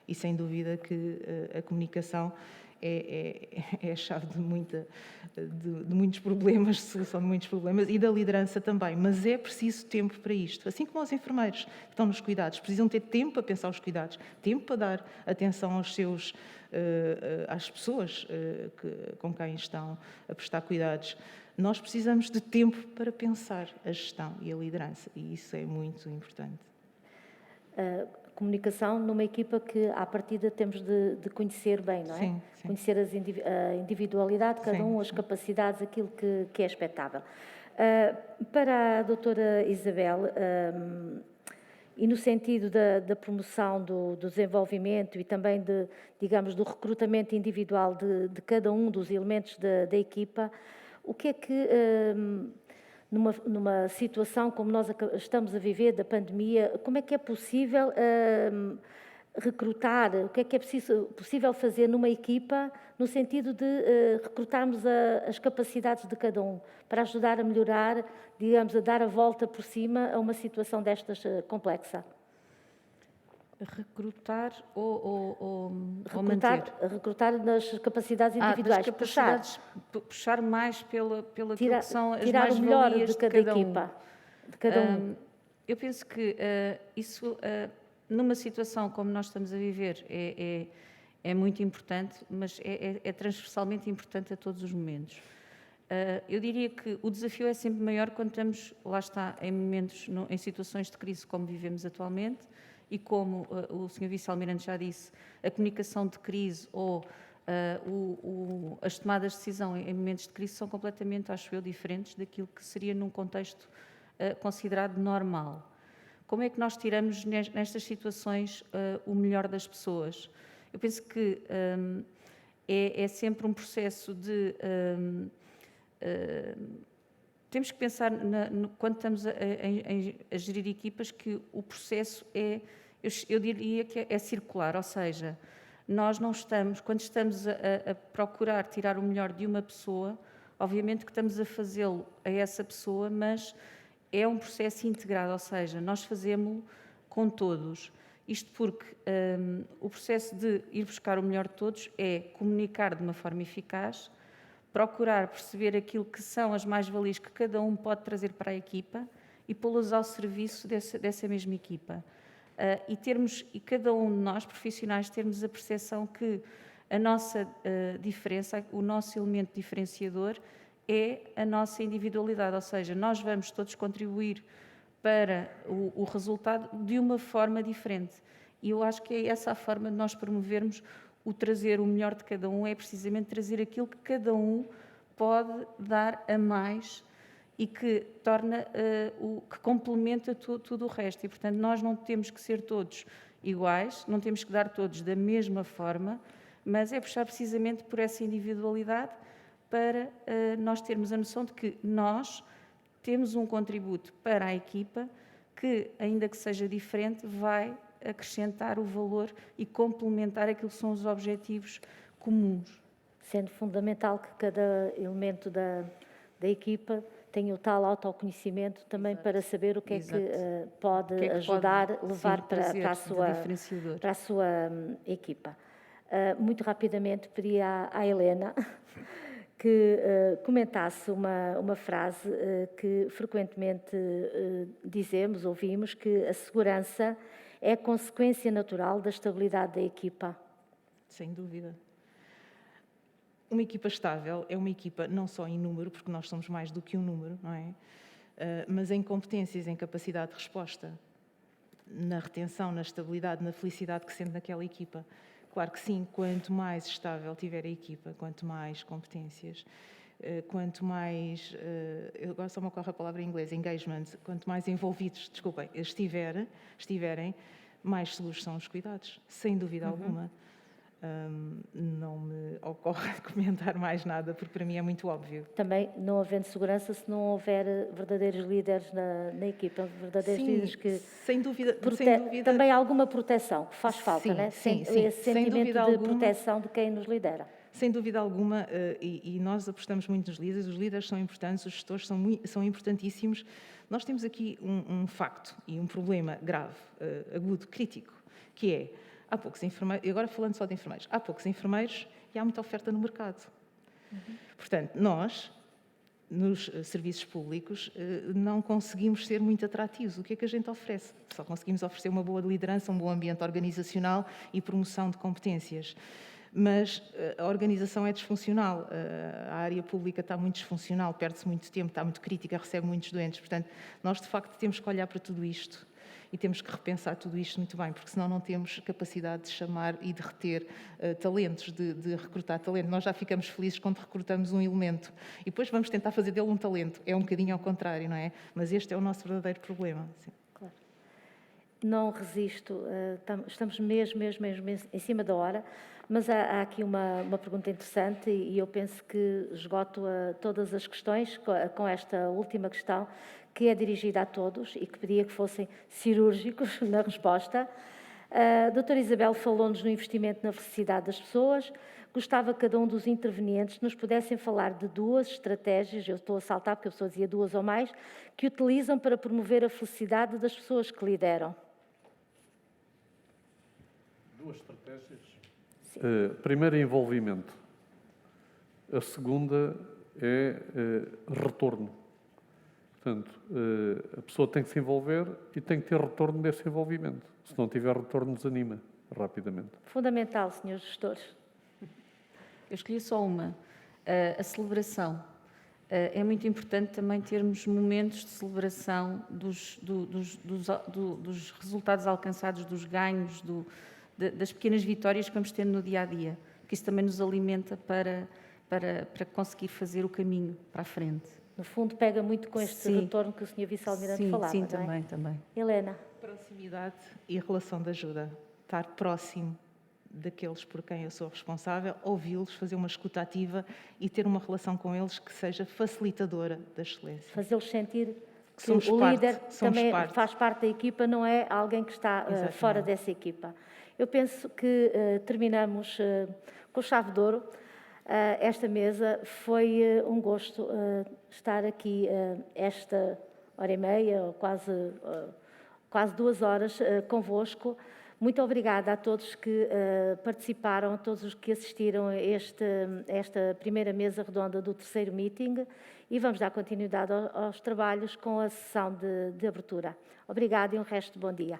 D: E sem dúvida que a comunicação é a chave de muitos problemas, de solução de muitos problemas, e da liderança também. Mas é preciso tempo para isto. Assim como os enfermeiros que estão nos cuidados, precisam ter tempo para pensar os cuidados, tempo para dar atenção às pessoas com quem estão a prestar cuidados. Nós precisamos de tempo para pensar a gestão e a liderança, e isso é muito importante.
A: Comunicação numa equipa que, à partida, temos de conhecer bem, não é?
D: Sim.
A: Conhecer a individualidade de cada um, as capacidades, aquilo que é expectável. Para a doutora Isabel, e no sentido da promoção do desenvolvimento e também, digamos, do recrutamento individual de cada um dos elementos da equipa, o que é que... Numa situação como nós estamos a viver, da pandemia, como é que é possível recrutar, o que é possível fazer numa equipa no sentido de recrutarmos as capacidades de cada um, para ajudar a melhorar, digamos, a dar a volta por cima a uma situação destas complexa?
C: Recrutar ou manter?
A: Recrutar nas capacidades individuais,
C: puxar mais pelo que são as
A: tirar o melhor de cada equipa. De cada um.
C: Eu penso que isso, numa situação como nós estamos a viver, é muito importante, mas é transversalmente importante a todos os momentos. Eu diria que o desafio é sempre maior quando estamos, lá está, em momentos, em situações de crise como vivemos atualmente, e como o Sr. Vice-Almirante já disse, a comunicação de crise ou as tomadas de decisão em momentos de crise são completamente, acho eu, diferentes daquilo que seria num contexto considerado normal. Como é que nós tiramos nestas situações o melhor das pessoas? Eu penso que é sempre um processo de... temos que pensar, quando estamos a gerir equipas, que o processo eu diria que é circular, ou seja, Nós não estamos, quando estamos a procurar tirar o melhor de uma pessoa, obviamente que estamos a fazê-lo a essa pessoa, mas é um processo integrado, ou seja, nós fazemos-lo com todos. Isto porque o processo de ir buscar o melhor de todos é comunicar de uma forma eficaz, procurar perceber aquilo que são as mais-valias que cada um pode trazer para a equipa e pô-las ao serviço dessa mesma equipa. E cada um de nós, profissionais, termos a percepção que a nossa diferença, o nosso elemento diferenciador é a nossa individualidade, ou seja, nós vamos todos contribuir para o resultado de uma forma diferente. E eu acho que é essa a forma de nós promovermos o trazer o melhor de cada um, é precisamente trazer aquilo que cada um pode dar a mais e que torna, que complementa tudo o resto. E, portanto, nós não temos que ser todos iguais, não temos que dar todos da mesma forma, mas é puxar precisamente por essa individualidade para nós termos a noção de que nós temos um contributo para a equipa que, ainda que seja diferente, vai acrescentar o valor e complementar aquilo que são os objetivos comuns.
A: Sendo fundamental que cada elemento da equipa tenha o tal autoconhecimento também. Exato. Para saber o que é que pode ajudar, levar para a sua equipa. Muito rapidamente pedi à Helena que comentasse uma frase que frequentemente ouvimos, que a segurança é consequência natural da estabilidade da equipa.
D: Sem dúvida. Uma equipa estável é uma equipa não só em número, porque nós somos mais do que um número, não é? Mas em competências, em capacidade de resposta, na retenção, na estabilidade, na felicidade que sente naquela equipa. Claro que sim, quanto mais estável tiver a equipa, quanto mais competências, quanto mais, agora só me ocorre a palavra em inglês, engagement, quanto mais envolvidos, estiverem, mais seguros são os cuidados, sem dúvida alguma. Não me ocorre comentar mais nada, porque para mim é muito óbvio.
A: Também não havendo segurança se não houver verdadeiros líderes na equipa, verdadeiros líderes que...
D: Sem dúvida.
A: Também há alguma proteção que faz falta, não é?
D: Sim.
A: Esse sentimento de proteção de quem nos lidera.
D: Sem dúvida alguma, e nós apostamos muito nos líderes, os líderes são importantes, os gestores são importantíssimos. Nós temos aqui um facto e um problema grave, agudo, crítico, que é, há poucos enfermeiros, e agora falando só de enfermeiros, há poucos enfermeiros e há muita oferta no mercado. Portanto, nós, nos serviços públicos, não conseguimos ser muito atrativos. O que é que a gente oferece? Só conseguimos oferecer uma boa liderança, um bom ambiente organizacional e promoção de competências. Mas a organização é disfuncional, a área pública está muito disfuncional, perde-se muito tempo, está muito crítica, recebe muitos doentes. Portanto, nós de facto temos que olhar para tudo isto e temos que repensar tudo isto muito bem, porque senão não temos capacidade de chamar e de reter talentos, de recrutar talento. Nós já ficamos felizes quando recrutamos um elemento e depois vamos tentar fazer dele um talento. É um bocadinho ao contrário, não é? Mas este é o nosso verdadeiro problema. Sim.
A: Claro. Não resisto, estamos mesmo em cima da hora, mas há aqui uma pergunta interessante e eu penso que esgoto todas as questões com esta última questão, que é dirigida a todos e que pedia que fossem cirúrgicos na resposta. A doutora Isabel falou-nos no investimento na felicidade das pessoas. Gostava que cada um dos intervenientes nos pudessem falar de 2 estratégias, eu estou a saltar porque a pessoa dizia 2 ou mais, que utilizam para promover a felicidade das pessoas que lideram.
B: 2 estratégias? Primeiro é envolvimento. A segunda é retorno. Portanto, a pessoa tem que se envolver e tem que ter retorno desse envolvimento. Se não tiver retorno, desanima rapidamente.
A: Fundamental, senhores gestores.
C: Eu escolhi só uma, a celebração. É muito importante também termos momentos de celebração dos resultados alcançados, dos ganhos, das pequenas vitórias que vamos tendo no dia-a-dia, porque isso também nos alimenta para conseguir fazer o caminho para a frente.
A: No fundo, pega muito com este retorno que o Sr. Vice-Almirante falava,
C: sim,
A: não é?
C: também.
A: Helena.
D: Proximidade e relação de ajuda. Estar próximo daqueles por quem eu sou responsável, ouvi-los, fazer uma escuta ativa e ter uma relação com eles que seja facilitadora da excelência.
A: Fazê-los sentir que o líder também faz parte da equipa, não é alguém que está fora dessa equipa. Eu penso que terminamos com chave de ouro esta mesa. Foi um gosto estar aqui esta hora e meia, ou quase 2 horas, convosco. Muito obrigada a todos que participaram, a todos os que assistiram a esta primeira mesa redonda do 3º meeting, e vamos dar continuidade aos trabalhos com a sessão de abertura. Obrigada e um resto de bom dia.